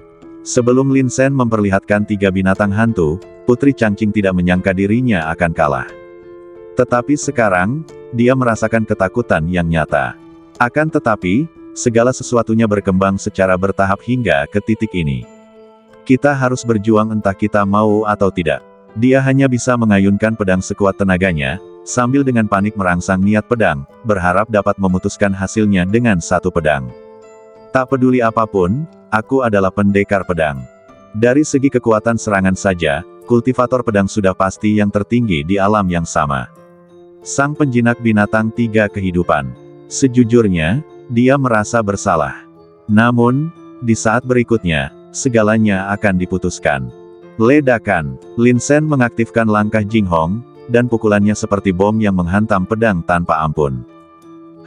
Sebelum Lin Sen memperlihatkan 3 binatang hantu, Putri Changqing tidak menyangka dirinya akan kalah. Tetapi sekarang, dia merasakan ketakutan yang nyata. Akan tetapi, segala sesuatunya berkembang secara bertahap hingga ke titik ini. Kita harus berjuang entah kita mau atau tidak. Dia hanya bisa mengayunkan pedang sekuat tenaganya, sambil dengan panik merangsang niat pedang, berharap dapat memutuskan hasilnya dengan satu pedang. Tak peduli apapun, aku adalah pendekar pedang. Dari segi kekuatan serangan saja, kultivator pedang sudah pasti yang tertinggi di alam yang sama. Sang penjinak binatang 3 kehidupan. Sejujurnya, dia merasa bersalah. Namun, di saat berikutnya, segalanya akan diputuskan. Ledakan. Lin Sen mengaktifkan langkah Jing Hong, dan pukulannya seperti bom yang menghantam pedang tanpa ampun.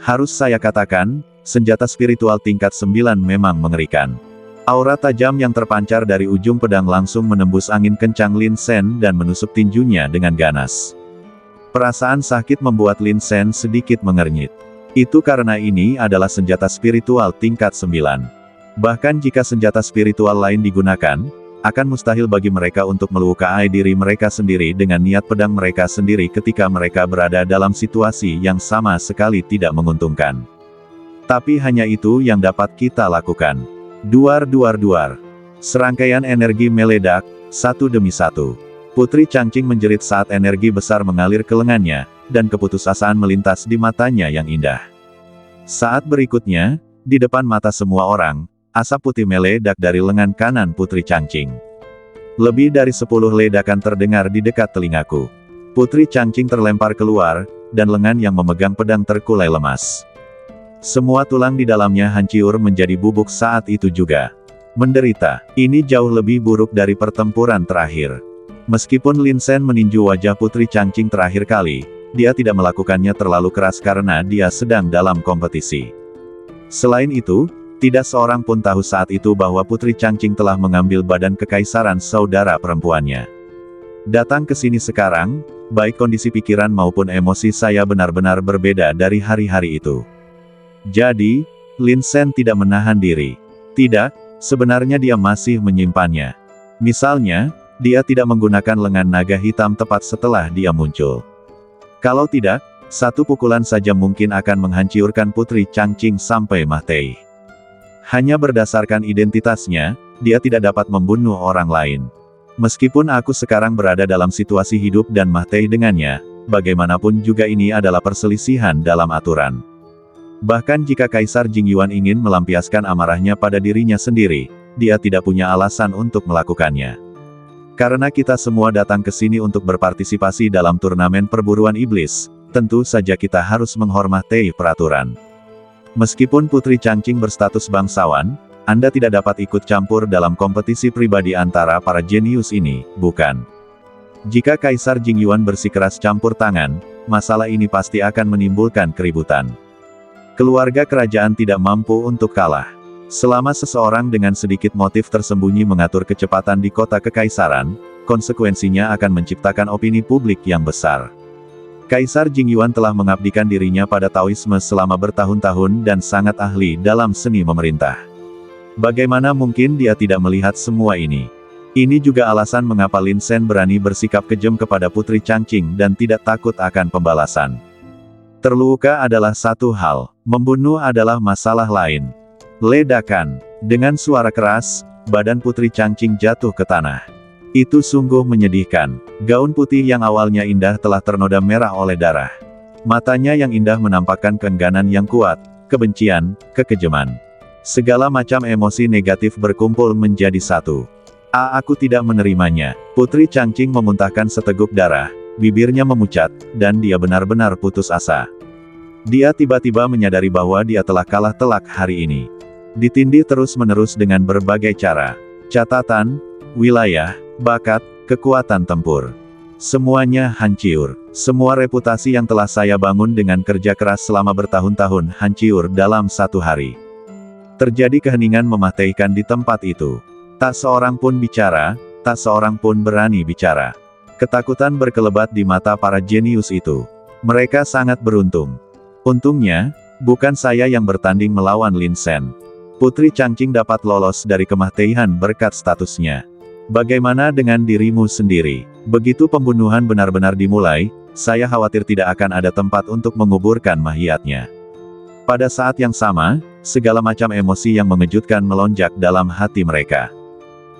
Harus saya katakan, senjata spiritual tingkat 9 memang mengerikan. Aura tajam yang terpancar dari ujung pedang langsung menembus angin kencang Lin Sen dan menusuk tinjunya dengan ganas. Perasaan sakit membuat Lin Sen sedikit mengernyit. Itu karena ini adalah senjata spiritual tingkat 9. Bahkan jika senjata spiritual lain digunakan, akan mustahil bagi mereka untuk melukai diri mereka sendiri dengan niat pedang mereka sendiri ketika mereka berada dalam situasi yang sama sekali tidak menguntungkan. Tapi hanya itu yang dapat kita lakukan. Duar duar duar. Serangkaian energi meledak, satu demi satu. Putri Changqing menjerit saat energi besar mengalir ke lengannya, dan keputusasaan melintas di matanya yang indah. Saat berikutnya, di depan mata semua orang, asap putih meledak dari lengan kanan Putri Changqing. Lebih dari 10 ledakan terdengar di dekat telingaku. Putri Changqing terlempar keluar, dan lengan yang memegang pedang terkulai lemas. Semua tulang di dalamnya hancur menjadi bubuk saat itu juga. Menderita, ini jauh lebih buruk dari pertempuran terakhir. Meskipun Lin Sen meninju wajah Putri Changqing terakhir kali, dia tidak melakukannya terlalu keras karena dia sedang dalam kompetisi. Selain itu, tidak seorang pun tahu saat itu bahwa Putri Changqing telah mengambil badan kekaisaran saudara perempuannya. Datang ke sini sekarang, baik kondisi pikiran maupun emosi saya benar-benar berbeda dari hari-hari itu. Jadi, Lin Sen tidak menahan diri. Tidak, sebenarnya dia masih menyimpannya. Misalnya, dia tidak menggunakan lengan naga hitam tepat setelah dia muncul. Kalau tidak, satu pukulan saja mungkin akan menghancurkan Putri Changqing sampai mati. Hanya berdasarkan identitasnya, dia tidak dapat membunuh orang lain. Meskipun aku sekarang berada dalam situasi hidup dan mati dengannya, bagaimanapun juga ini adalah perselisihan dalam aturan. Bahkan jika Kaisar Jingyuan ingin melampiaskan amarahnya pada dirinya sendiri, dia tidak punya alasan untuk melakukannya. Karena kita semua datang ke sini untuk berpartisipasi dalam turnamen perburuan iblis, tentu saja kita harus menghormati peraturan. Meskipun Putri Changqing berstatus bangsawan, Anda tidak dapat ikut campur dalam kompetisi pribadi antara para jenius ini, bukan? Jika Kaisar Jingyuan bersikeras campur tangan, masalah ini pasti akan menimbulkan keributan. Keluarga kerajaan tidak mampu untuk kalah. Selama seseorang dengan sedikit motif tersembunyi mengatur kecepatan di kota kekaisaran, konsekuensinya akan menciptakan opini publik yang besar. Kaisar Jingyuan telah mengabdikan dirinya pada Taoisme selama bertahun-tahun dan sangat ahli dalam seni memerintah. Bagaimana mungkin dia tidak melihat semua ini? Ini juga alasan mengapa Lin Sen berani bersikap kejam kepada Putri Changqing dan tidak takut akan pembalasan. Terluka adalah satu hal, membunuh adalah masalah lain. Ledakan. Dengan suara keras, badan Putri Changqing jatuh ke tanah. Itu sungguh menyedihkan. Gaun putih yang awalnya indah telah ternoda merah oleh darah. Matanya yang indah menampakkan keengganan yang kuat, kebencian, kekejaman. Segala macam emosi negatif berkumpul menjadi satu. Aku tidak menerimanya. Putri Changqing memuntahkan seteguk darah, bibirnya memucat, dan dia benar-benar putus asa. Dia tiba-tiba menyadari bahwa dia telah kalah telak hari ini. Ditindih terus-menerus dengan berbagai cara. Catatan, wilayah, bakat, kekuatan tempur. Semuanya hancur. Semua reputasi yang telah saya bangun dengan kerja keras selama bertahun-tahun hancur dalam satu hari. Terjadi keheningan mematikan di tempat itu. Tak seorang pun bicara, tak seorang pun berani bicara. Ketakutan berkelebat di mata para jenius itu. Mereka sangat beruntung. Untungnya, bukan saya yang bertanding melawan Lin Sen. Putri Changqing dapat lolos dari kematian berkat statusnya. Bagaimana dengan dirimu sendiri? Begitu pembunuhan benar-benar dimulai, saya khawatir tidak akan ada tempat untuk menguburkan mayatnya. Pada saat yang sama, segala macam emosi yang mengejutkan melonjak dalam hati mereka.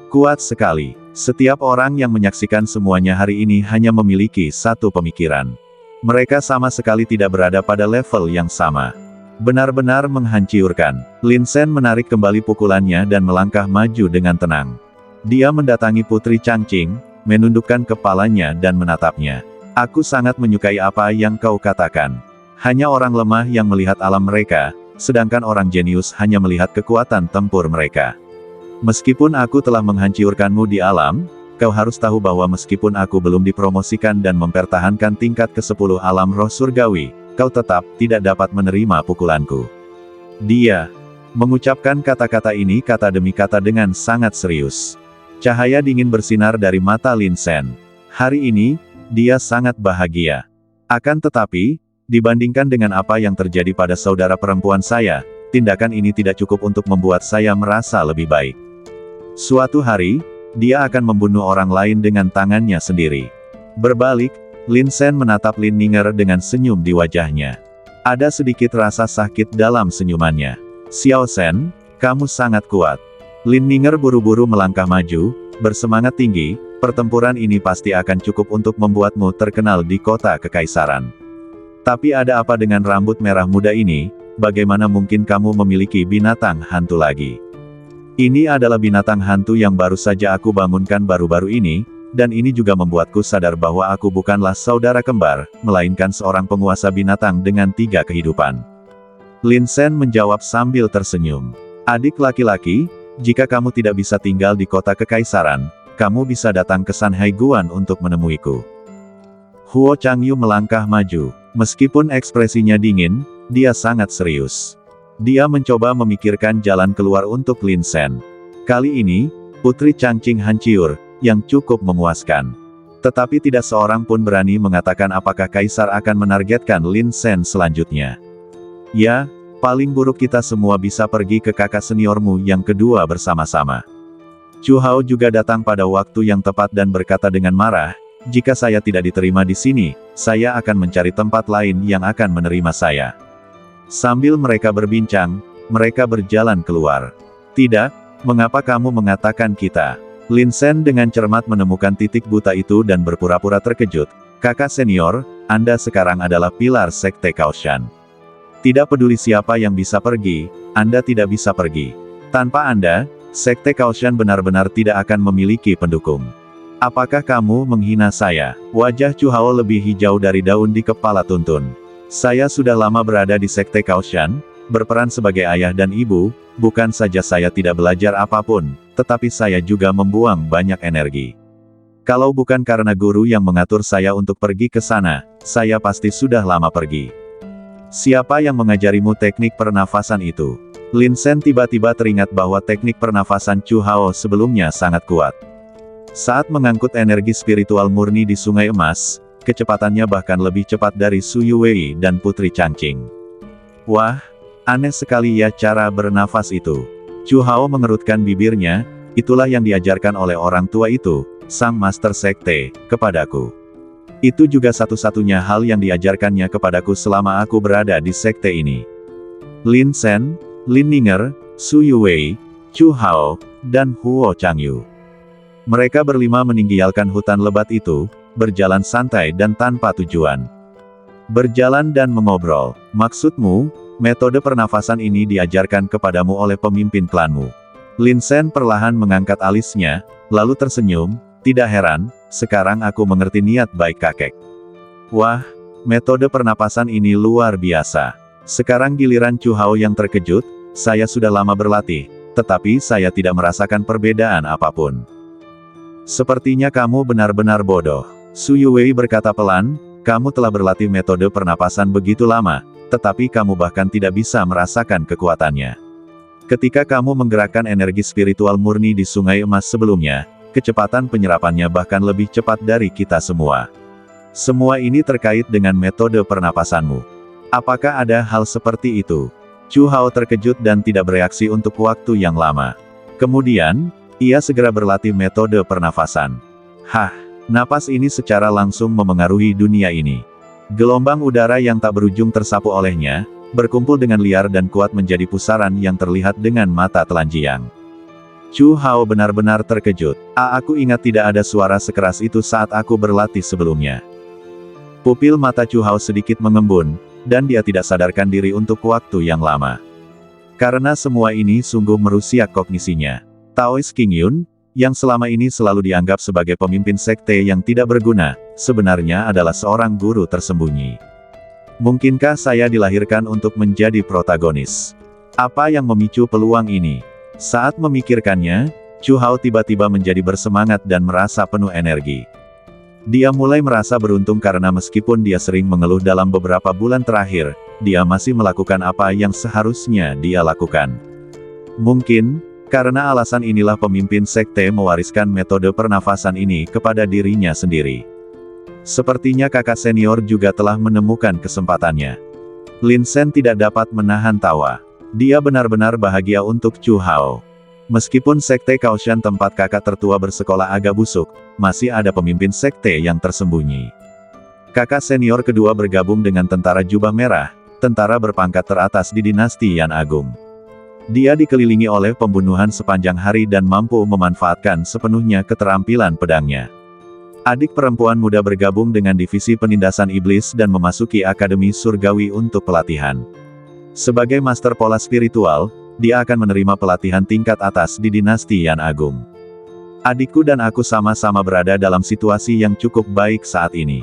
Kuat sekali. Setiap orang yang menyaksikan semuanya hari ini hanya memiliki satu pemikiran. Mereka sama sekali tidak berada pada level yang sama. Benar-benar menghancurkan. Lin Sen menarik kembali pukulannya dan melangkah maju dengan tenang. Dia mendatangi Putri Changqing, menundukkan kepalanya dan menatapnya. Aku sangat menyukai apa yang kau katakan. Hanya orang lemah yang melihat alam mereka, sedangkan orang jenius hanya melihat kekuatan tempur mereka. Meskipun aku telah menghancurkanmu di alam, kau harus tahu bahwa meskipun aku belum dipromosikan dan mempertahankan tingkat ke-10 alam roh surgawi, kau tetap tidak dapat menerima pukulanku. Dia mengucapkan kata-kata ini kata demi kata dengan sangat serius. Cahaya dingin bersinar dari mata Lin Sen. Hari ini, dia sangat bahagia. Akan tetapi, dibandingkan dengan apa yang terjadi pada saudara perempuan saya, tindakan ini tidak cukup untuk membuat saya merasa lebih baik. Suatu hari, dia akan membunuh orang lain dengan tangannya sendiri. Berbalik, Lin Sen menatap Lin Ninger dengan senyum di wajahnya. Ada sedikit rasa sakit dalam senyumannya. Xiao Sen, kamu sangat kuat. Lin Ninger buru-buru melangkah maju, bersemangat tinggi, pertempuran ini pasti akan cukup untuk membuatmu terkenal di kota kekaisaran. Tapi ada apa dengan rambut merah muda ini, bagaimana mungkin kamu memiliki binatang hantu lagi? Ini adalah binatang hantu yang baru saja aku bangunkan baru-baru ini, dan ini juga membuatku sadar bahwa aku bukanlah saudara kembar, melainkan seorang penguasa binatang dengan 3 kehidupan. Lin Sen menjawab sambil tersenyum. Adik laki-laki, jika kamu tidak bisa tinggal di kota kekaisaran, kamu bisa datang ke San Haiguan untuk menemuiku. Huo Changyu melangkah maju. Meskipun ekspresinya dingin, dia sangat serius. Dia mencoba memikirkan jalan keluar untuk Lin Sen. Kali ini, Putri Changqing hancur, yang cukup memuaskan. Tetapi tidak seorang pun berani mengatakan apakah Kaisar akan menargetkan Lin Sen selanjutnya. Ya, paling buruk kita semua bisa pergi ke kakak seniormu yang kedua bersama-sama. Chu Hao juga datang pada waktu yang tepat dan berkata dengan marah, jika saya tidak diterima di sini, saya akan mencari tempat lain yang akan menerima saya. Sambil mereka berbincang, mereka berjalan keluar. Tidak, mengapa kamu mengatakan kita? Lin Sen dengan cermat menemukan titik buta itu dan berpura-pura terkejut. Kakak senior, Anda sekarang adalah pilar Sekte Kaoshan. Tidak peduli siapa yang bisa pergi, Anda tidak bisa pergi. Tanpa Anda, Sekte Kaoshan benar-benar tidak akan memiliki pendukung. Apakah kamu menghina saya? Wajah Chu Hao lebih hijau dari daun di kepala tuntun. Saya sudah lama berada di Sekte Kaoshan, berperan sebagai ayah dan ibu, bukan saja saya tidak belajar apapun, tetapi saya juga membuang banyak energi. Kalau bukan karena guru yang mengatur saya untuk pergi ke sana, saya pasti sudah lama pergi. Siapa yang mengajarimu teknik pernafasan itu? Lin Sen tiba-tiba teringat bahwa teknik pernafasan Chu Hao sebelumnya sangat kuat. Saat mengangkut energi spiritual murni di Sungai Emas, kecepatannya bahkan lebih cepat dari Su Yuwei dan Putri Changqing. Wah, aneh sekali ya cara bernafas itu. Chu Hao mengerutkan bibirnya, itulah yang diajarkan oleh orang tua itu, sang master sekte, kepadaku. Itu juga satu-satunya hal yang diajarkannya kepadaku selama aku berada di sekte ini. Lin Sen, Lin Ninger, Su Yuwei, Chu Hao, dan Huo Changyu. Mereka berlima meninggalkan hutan lebat itu, berjalan santai dan tanpa tujuan. Berjalan dan mengobrol. Maksudmu, metode pernafasan ini diajarkan kepadamu oleh pemimpin klanmu. Lin Sen perlahan mengangkat alisnya, lalu tersenyum, tidak heran, sekarang aku mengerti niat baik kakek. Wah, metode pernapasan ini luar biasa. Sekarang giliran Chu Hao yang terkejut, saya sudah lama berlatih, tetapi saya tidak merasakan perbedaan apapun. Sepertinya kamu benar-benar bodoh. Su Yuwei berkata pelan, kamu telah berlatih metode pernapasan begitu lama, tetapi kamu bahkan tidak bisa merasakan kekuatannya. Ketika kamu menggerakkan energi spiritual murni di Sungai Emas sebelumnya, kecepatan penyerapannya bahkan lebih cepat dari kita semua. Semua ini terkait dengan metode pernapasanmu. Apakah ada hal seperti itu? Chu Hao terkejut dan tidak bereaksi untuk waktu yang lama. Kemudian, ia segera berlatih metode pernafasan. Hah, napas ini secara langsung memengaruhi dunia ini. Gelombang udara yang tak berujung tersapu olehnya, berkumpul dengan liar dan kuat menjadi pusaran yang terlihat dengan mata telanjang. Chu Hao benar-benar terkejut. Aku ingat tidak ada suara sekeras itu saat aku berlatih sebelumnya. Pupil mata Chu Hao sedikit mengembun, dan dia tidak sadarkan diri untuk waktu yang lama. Karena semua ini sungguh merusak kognisinya. Taoist King Yun, yang selama ini selalu dianggap sebagai pemimpin sekte yang tidak berguna, sebenarnya adalah seorang guru tersembunyi. Mungkinkah saya dilahirkan untuk menjadi protagonis? Apa yang memicu peluang ini? Saat memikirkannya, Chu Hao tiba-tiba menjadi bersemangat dan merasa penuh energi. Dia mulai merasa beruntung karena meskipun dia sering mengeluh dalam beberapa bulan terakhir, dia masih melakukan apa yang seharusnya dia lakukan. Mungkin, karena alasan inilah pemimpin sekte mewariskan metode pernafasan ini kepada dirinya sendiri. Sepertinya kakak senior juga telah menemukan kesempatannya. Lin Shen tidak dapat menahan tawa. Dia benar-benar bahagia untuk Chu Hao. Meskipun sekte Kaoshan tempat kakak tertua bersekolah agak busuk, masih ada pemimpin sekte yang tersembunyi. Kakak senior kedua bergabung dengan tentara jubah merah, tentara berpangkat teratas di dinasti Yan Agung. Dia dikelilingi oleh pembunuhan sepanjang hari dan mampu memanfaatkan sepenuhnya keterampilan pedangnya. Adik perempuan muda bergabung dengan divisi penindasan iblis dan memasuki akademi surgawi untuk pelatihan. Sebagai master pola spiritual, dia akan menerima pelatihan tingkat atas di dinasti Yan Agung. Adikku dan aku sama-sama berada dalam situasi yang cukup baik saat ini.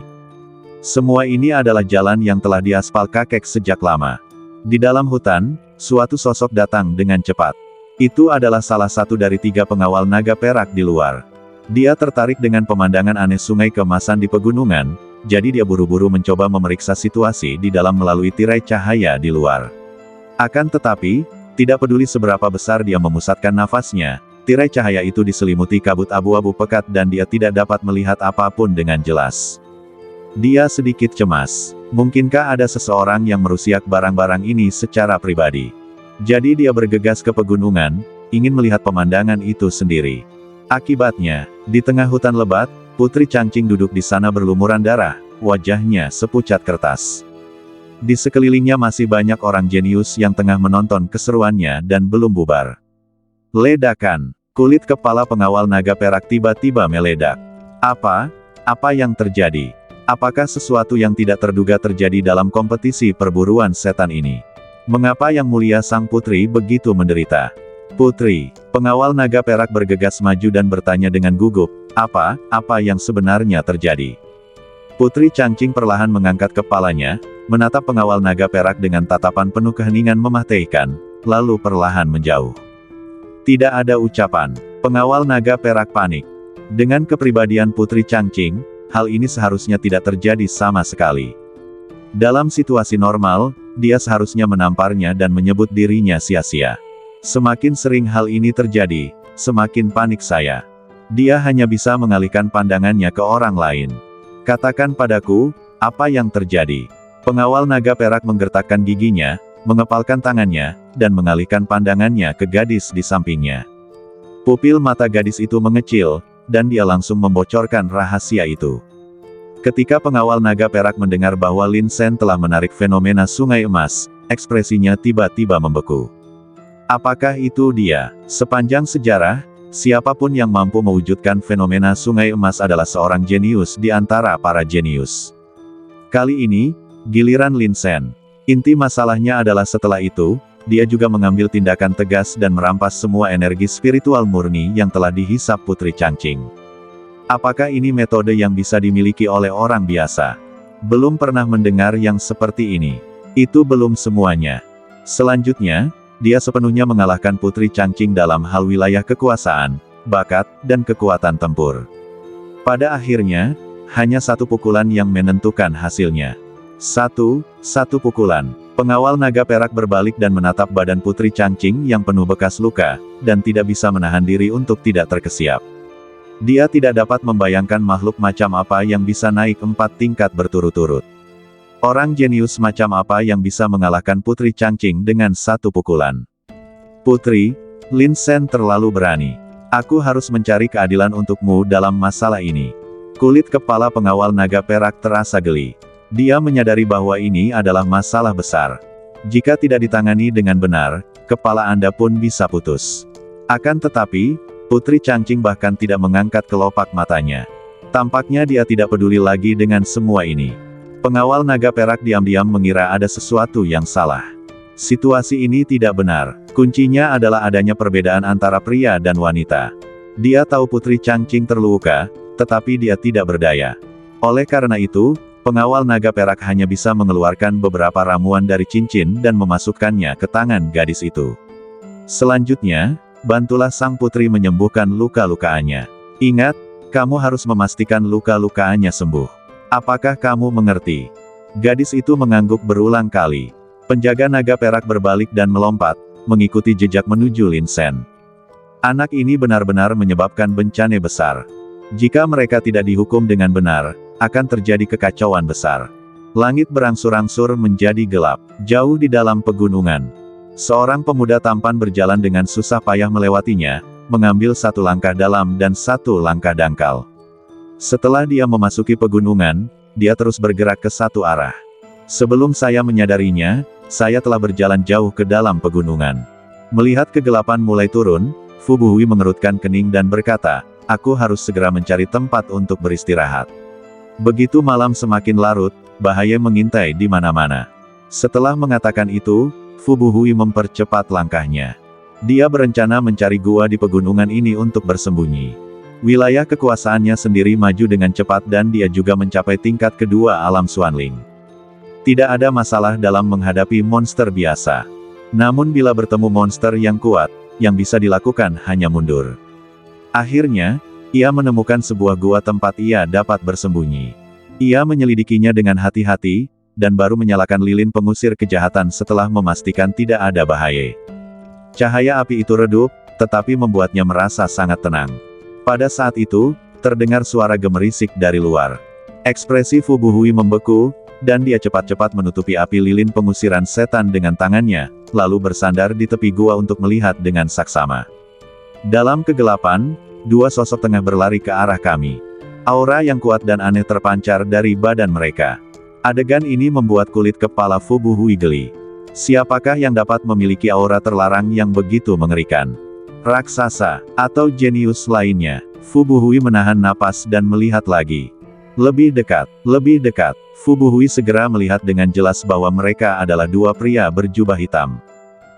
Semua ini adalah jalan yang telah diaspal kakek sejak lama. Di dalam hutan, suatu sosok datang dengan cepat. Itu adalah salah satu dari 3 pengawal naga perak di luar. Dia tertarik dengan pemandangan aneh sungai keemasan di pegunungan, jadi dia buru-buru mencoba memeriksa situasi di dalam melalui tirai cahaya di luar. Akan tetapi, tidak peduli seberapa besar dia memusatkan nafasnya, tirai cahaya itu diselimuti kabut abu-abu pekat dan dia tidak dapat melihat apapun dengan jelas. Dia sedikit cemas. Mungkinkah ada seseorang yang merusak barang-barang ini secara pribadi? Jadi dia bergegas ke pegunungan, ingin melihat pemandangan itu sendiri. Akibatnya, di tengah hutan lebat, Putri Changqing duduk di sana berlumuran darah, wajahnya sepucat kertas. Di sekelilingnya masih banyak orang jenius yang tengah menonton keseruannya dan belum bubar. Ledakan. Kulit kepala pengawal naga perak tiba-tiba meledak. Apa yang terjadi? Apakah sesuatu yang tidak terduga terjadi dalam kompetisi perburuan setan ini? Mengapa Yang Mulia Sang Putri begitu menderita? Putri, pengawal naga perak bergegas maju dan bertanya dengan gugup, apa yang sebenarnya terjadi? Putri Changqing perlahan mengangkat kepalanya, menatap pengawal naga perak dengan tatapan penuh keheningan mematikan, lalu perlahan menjauh. Tidak ada ucapan. Pengawal naga perak panik. Dengan kepribadian Putri Changqing, hal ini seharusnya tidak terjadi sama sekali. Dalam situasi normal, dia seharusnya menamparnya dan menyebut dirinya sia-sia. Semakin sering hal ini terjadi, semakin panik saya. Dia hanya bisa mengalihkan pandangannya ke orang lain. Katakan padaku, apa yang terjadi? Pengawal naga perak menggertakkan giginya, mengepalkan tangannya, dan mengalihkan pandangannya ke gadis di sampingnya. Pupil mata gadis itu mengecil, dan dia langsung membocorkan rahasia itu. Ketika pengawal naga perak mendengar bahwa Lin Shen telah menarik fenomena sungai emas, ekspresinya tiba-tiba membeku. Apakah itu dia? Sepanjang sejarah, siapapun yang mampu mewujudkan fenomena sungai emas adalah seorang jenius di antara para jenius. Kali ini, giliran Lin Shen. Inti masalahnya adalah setelah itu, dia juga mengambil tindakan tegas dan merampas semua energi spiritual murni yang telah dihisap Putri Changqing. Apakah ini metode yang bisa dimiliki oleh orang biasa? Belum pernah mendengar yang seperti ini. Itu belum semuanya. Selanjutnya, dia sepenuhnya mengalahkan Putri Changqing dalam hal wilayah kekuasaan, bakat, dan kekuatan tempur. Pada akhirnya, hanya satu pukulan yang menentukan hasilnya. Satu pukulan. Pengawal naga perak berbalik dan menatap badan Putri Changqing yang penuh bekas luka, dan tidak bisa menahan diri untuk tidak terkesiap. Dia tidak dapat membayangkan makhluk macam apa yang bisa naik 4 tingkat berturut-turut. Orang jenius macam apa yang bisa mengalahkan Putri Changqing dengan satu pukulan? Putri, Lin Shen terlalu berani. Aku harus mencari keadilan untukmu dalam masalah ini. Kulit kepala pengawal naga perak terasa geli. Dia menyadari bahwa ini adalah masalah besar. Jika tidak ditangani dengan benar, kepala Anda pun bisa putus. Akan tetapi, Putri Changqing bahkan tidak mengangkat kelopak matanya. Tampaknya dia tidak peduli lagi dengan semua ini. Pengawal naga perak diam-diam mengira ada sesuatu yang salah. Situasi ini tidak benar. Kuncinya adalah adanya perbedaan antara pria dan wanita. Dia tahu Putri Changqing terluka, tetapi dia tidak berdaya. Oleh karena itu, pengawal naga perak hanya bisa mengeluarkan beberapa ramuan dari cincin dan memasukkannya ke tangan gadis itu. Selanjutnya, bantulah sang putri menyembuhkan luka-lukaannya. Ingat, kamu harus memastikan luka-lukaannya sembuh. Apakah kamu mengerti? Gadis itu mengangguk berulang kali. Penjaga naga perak berbalik dan melompat, mengikuti jejak menuju Lin Shen. Anak ini benar-benar menyebabkan bencana besar. Jika mereka tidak dihukum dengan benar, akan terjadi kekacauan besar. Langit berangsur-angsur menjadi gelap, jauh di dalam pegunungan. Seorang pemuda tampan berjalan dengan susah payah melewatinya, mengambil satu langkah dalam dan satu langkah dangkal. Setelah dia memasuki pegunungan, dia terus bergerak ke satu arah. Sebelum saya menyadarinya, saya telah berjalan jauh ke dalam pegunungan. Melihat kegelapan mulai turun, Fu Buhui mengerutkan kening dan berkata, "Aku harus segera mencari tempat untuk beristirahat." Begitu malam semakin larut, bahaya mengintai di mana-mana. Setelah mengatakan itu, Fu Buhui mempercepat langkahnya. Dia berencana mencari gua di pegunungan ini untuk bersembunyi. Wilayah kekuasaannya sendiri maju dengan cepat dan dia juga mencapai tingkat kedua alam Xuanling. Tidak ada masalah dalam menghadapi monster biasa. Namun bila bertemu monster yang kuat, yang bisa dilakukan hanya mundur. Akhirnya, ia menemukan sebuah gua tempat ia dapat bersembunyi. Ia menyelidikinya dengan hati-hati, dan baru menyalakan lilin pengusir kejahatan setelah memastikan tidak ada bahaya. Cahaya api itu redup, tetapi membuatnya merasa sangat tenang. Pada saat itu, terdengar suara gemerisik dari luar. Ekspresi Fu Buhui membeku, dan dia cepat-cepat menutupi api lilin pengusiran setan dengan tangannya, lalu bersandar di tepi gua untuk melihat dengan saksama. Dalam kegelapan, dua sosok tengah berlari ke arah kami. Aura yang kuat dan aneh terpancar dari badan mereka. Adegan ini membuat kulit kepala Fu Buhui geli. Siapakah yang dapat memiliki aura terlarang yang begitu mengerikan? Raksasa, atau jenius lainnya? Fu Buhui menahan napas dan melihat lagi. Lebih dekat, lebih dekat. Fu Buhui segera melihat dengan jelas bahwa mereka adalah dua pria berjubah hitam.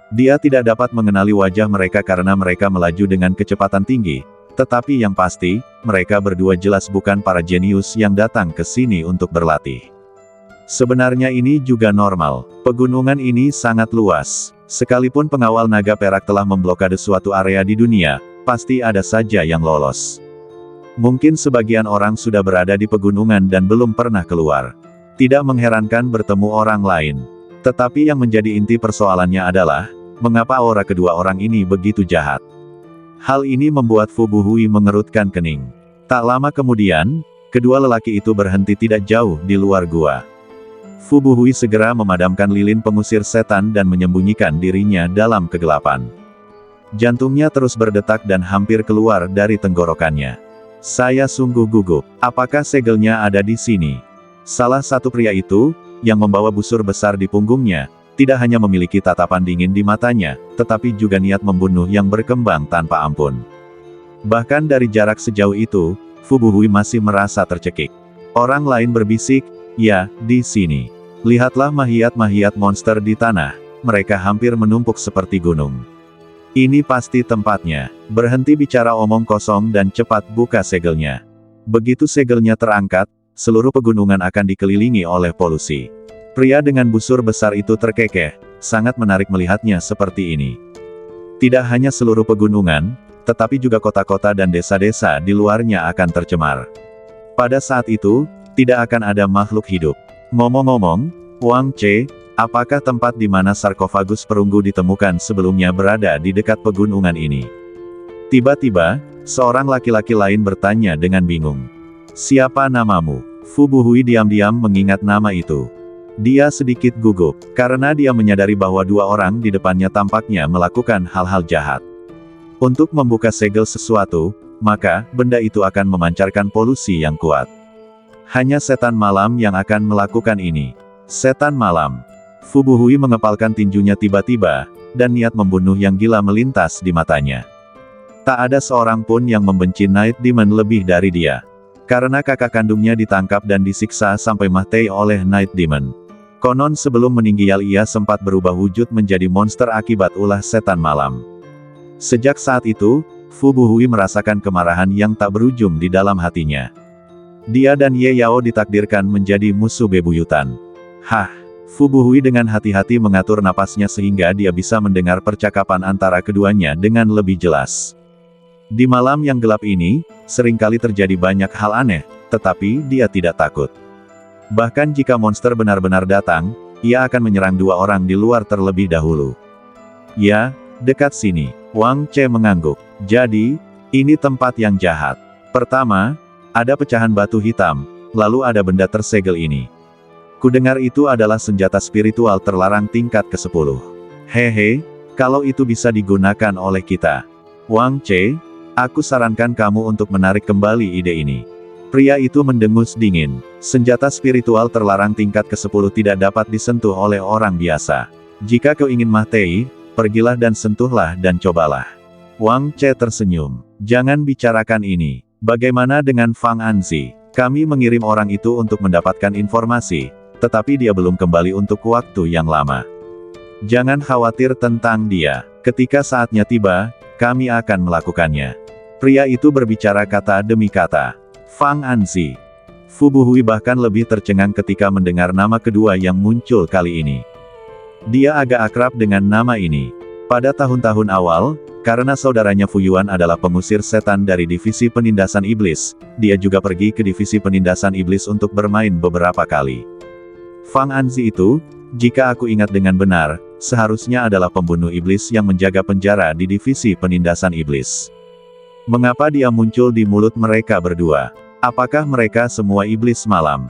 Dia tidak dapat mengenali wajah mereka karena mereka melaju dengan kecepatan tinggi. Tetapi yang pasti, mereka berdua jelas bukan para jenius yang datang ke sini untuk berlatih. Sebenarnya ini juga normal. Pegunungan ini sangat luas. Sekalipun pengawal naga perak telah memblokade suatu area di dunia, pasti ada saja yang lolos. Mungkin sebagian orang sudah berada di pegunungan dan belum pernah keluar. Tidak mengherankan bertemu orang lain. Tetapi yang menjadi inti persoalannya adalah, mengapa aura kedua orang ini begitu jahat? Hal ini membuat Fu Buhui mengerutkan kening. Tak lama kemudian, kedua lelaki itu berhenti tidak jauh di luar gua. Fu Buhui segera memadamkan lilin pengusir setan dan menyembunyikan dirinya dalam kegelapan. Jantungnya terus berdetak dan hampir keluar dari tenggorokannya. Saya sungguh gugup. Apakah segelnya ada di sini? Salah satu pria itu, yang membawa busur besar di punggungnya, tidak hanya memiliki tatapan dingin di matanya, tetapi juga niat membunuh yang berkembang tanpa ampun. Bahkan dari jarak sejauh itu, Fu Buhui masih merasa tercekik. Orang lain berbisik, "Ya, di sini. Lihatlah mahiat-mahiat monster di tanah, mereka hampir menumpuk seperti gunung. Ini pasti tempatnya. Berhenti bicara omong kosong dan cepat buka segelnya." Begitu segelnya terangkat, seluruh pegunungan akan dikelilingi oleh polusi. Pria dengan busur besar itu terkekeh, sangat menarik melihatnya seperti ini. Tidak hanya seluruh pegunungan, tetapi juga kota-kota dan desa-desa di luarnya akan tercemar. Pada saat itu, tidak akan ada makhluk hidup. Ngomong-ngomong, Wang Che, apakah tempat di mana sarkofagus perunggu ditemukan sebelumnya berada di dekat pegunungan ini? Tiba-tiba, seorang laki-laki lain bertanya dengan bingung. "Siapa namamu?" Fu Buhui diam-diam mengingat nama itu. Dia sedikit gugup, karena dia menyadari bahwa dua orang di depannya tampaknya melakukan hal-hal jahat. Untuk membuka segel sesuatu, maka, benda itu akan memancarkan polusi yang kuat. Hanya setan malam yang akan melakukan ini. Setan malam. Fu Buhui mengepalkan tinjunya tiba-tiba, dan niat membunuh yang gila melintas di matanya. Tak ada seorang pun yang membenci Night Demon lebih dari dia. Karena kakak kandungnya ditangkap dan disiksa sampai mati oleh Night Demon. Konon sebelum meninggal ia sempat berubah wujud menjadi monster akibat ulah setan malam. Sejak saat itu, Fu Buhui merasakan kemarahan yang tak berujung di dalam hatinya. Dia dan Ye Yao ditakdirkan menjadi musuh bebuyutan. Hah! Fu Buhui dengan hati-hati mengatur napasnya sehingga dia bisa mendengar percakapan antara keduanya dengan lebih jelas. Di malam yang gelap ini, seringkali terjadi banyak hal aneh, tetapi dia tidak takut. Bahkan jika monster benar-benar datang, ia akan menyerang dua orang di luar terlebih dahulu. Ya, dekat sini. Wang Che mengangguk. Jadi, ini tempat yang jahat. Pertama, ada pecahan batu hitam, lalu ada benda tersegel ini. Kudengar itu adalah senjata spiritual terlarang tingkat ke-10. Hehe, kalau itu bisa digunakan oleh kita. Wang Che, aku sarankan kamu untuk menarik kembali ide ini. Pria itu mendengus dingin. Senjata spiritual terlarang tingkat ke-10 tidak dapat disentuh oleh orang biasa. Jika kau ingin mati, pergilah dan sentuhlah dan cobalah. Wang Che tersenyum. Jangan bicarakan ini. Bagaimana dengan Fang Anzi? Kami mengirim orang itu untuk mendapatkan informasi. Tetapi dia belum kembali untuk waktu yang lama. Jangan khawatir tentang dia. Ketika saatnya tiba, kami akan melakukannya. Pria itu berbicara kata demi kata. Fang Anzi. Fu Buhui bahkan lebih tercengang ketika mendengar nama kedua yang muncul kali ini. Dia agak akrab dengan nama ini. Pada tahun-tahun awal, karena saudaranya Fu Yuan adalah pengusir setan dari divisi penindasan iblis, dia juga pergi ke divisi penindasan iblis untuk bermain beberapa kali. Fang Anzi itu, jika aku ingat dengan benar, seharusnya adalah pembunuh iblis yang menjaga penjara di divisi penindasan iblis. Mengapa dia muncul di mulut mereka berdua? Apakah mereka semua iblis malam?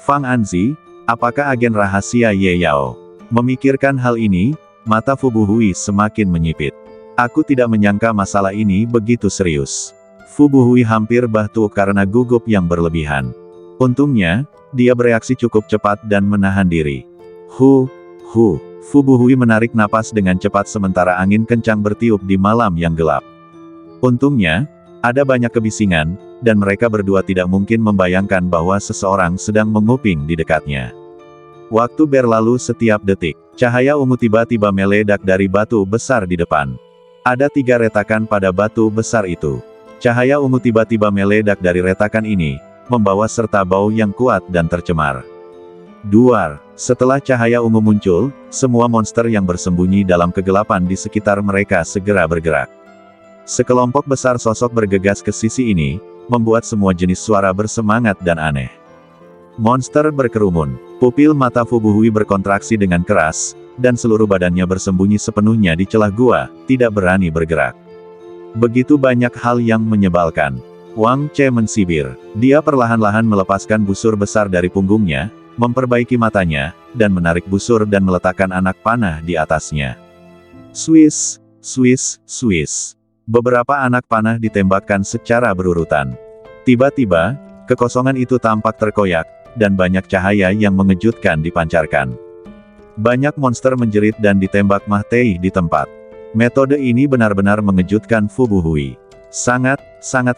Fang Anzi, apakah agen rahasia Ye Yao? Memikirkan hal ini, mata Fu Buhui semakin menyipit. Aku tidak menyangka masalah ini begitu serius. Fu Buhui hampir batuk karena gugup yang berlebihan. Untungnya, dia bereaksi cukup cepat dan menahan diri. Fu Buhui menarik napas dengan cepat sementara angin kencang bertiup di malam yang gelap. Untungnya, ada banyak kebisingan, dan mereka berdua tidak mungkin membayangkan bahwa seseorang sedang menguping di dekatnya. Waktu berlalu setiap detik. Cahaya ungu tiba-tiba meledak dari batu besar di depan. Ada 3 retakan pada batu besar itu. Cahaya ungu tiba-tiba meledak dari retakan ini, membawa serta bau yang kuat dan tercemar. Duar. Setelah cahaya ungu muncul, semua monster yang bersembunyi dalam kegelapan di sekitar mereka segera bergerak. Sekelompok besar sosok bergegas ke sisi ini, membuat semua jenis suara bersemangat dan aneh. Monster berkerumun. Pupil mata Fu Buhui berkontraksi dengan keras, dan seluruh badannya bersembunyi sepenuhnya di celah gua, tidak berani bergerak. Begitu banyak hal yang menyebalkan. Wang Che mensibir. Dia perlahan-lahan melepaskan busur besar dari punggungnya, memperbaiki matanya, dan menarik busur dan meletakkan anak panah di atasnya. Swiss, Swiss, Swiss. Beberapa anak panah ditembakkan secara berurutan. Tiba-tiba, kekosongan itu tampak terkoyak, dan banyak cahaya yang mengejutkan dipancarkan. Banyak monster menjerit dan ditembak mati di tempat. Metode ini benar-benar mengejutkan Fu Buhui. Sangat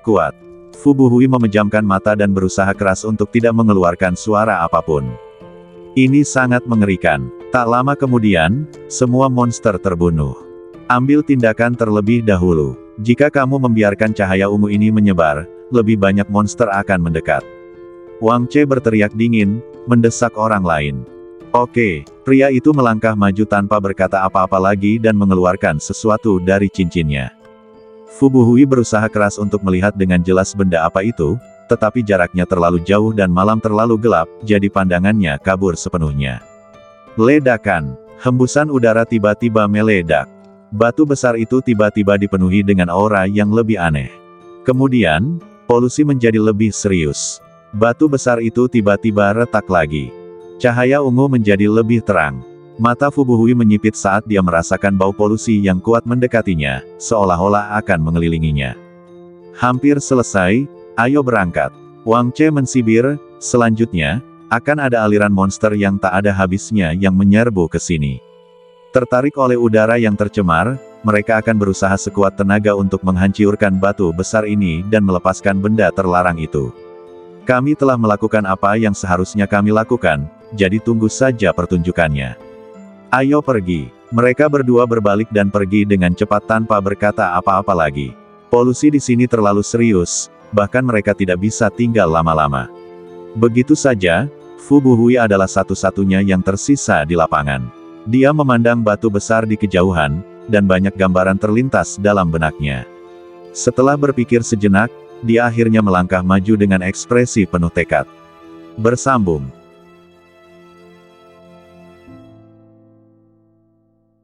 kuat. Fu Buhui memejamkan mata dan berusaha keras untuk tidak mengeluarkan suara apapun. Ini sangat mengerikan. Tak lama kemudian, semua monster terbunuh. Ambil tindakan terlebih dahulu. Jika kamu membiarkan cahaya ungu ini menyebar, lebih banyak monster akan mendekat. Wang Che berteriak dingin, mendesak orang lain. Oke, pria itu melangkah maju tanpa berkata apa-apa lagi dan mengeluarkan sesuatu dari cincinnya. Fu Buhui berusaha keras untuk melihat dengan jelas benda apa itu, tetapi jaraknya terlalu jauh dan malam terlalu gelap, jadi pandangannya kabur sepenuhnya. Ledakan. Hembusan udara tiba-tiba meledak. Batu besar itu tiba-tiba dipenuhi dengan aura yang lebih aneh. Kemudian, polusi menjadi lebih serius. Batu besar itu tiba-tiba retak lagi. Cahaya ungu menjadi lebih terang. Mata Fu Buhui menyipit saat dia merasakan bau polusi yang kuat mendekatinya, seolah-olah akan mengelilinginya. Hampir selesai, ayo berangkat. Wang Che mensibir, selanjutnya, akan ada aliran monster yang tak ada habisnya yang menyerbu ke sini. Tertarik oleh udara yang tercemar, mereka akan berusaha sekuat tenaga untuk menghancurkan batu besar ini dan melepaskan benda terlarang itu. Kami telah melakukan apa yang seharusnya kami lakukan, jadi tunggu saja pertunjukannya. Ayo pergi. Mereka berdua berbalik dan pergi dengan cepat tanpa berkata apa-apa lagi. Polusi di sini terlalu serius, bahkan mereka tidak bisa tinggal lama-lama. Begitu saja, Fu Buhui adalah satu-satunya yang tersisa di lapangan. Dia memandang batu besar di kejauhan, dan banyak gambaran terlintas dalam benaknya. Setelah berpikir sejenak, dia akhirnya melangkah maju dengan ekspresi penuh tekad. Bersambung.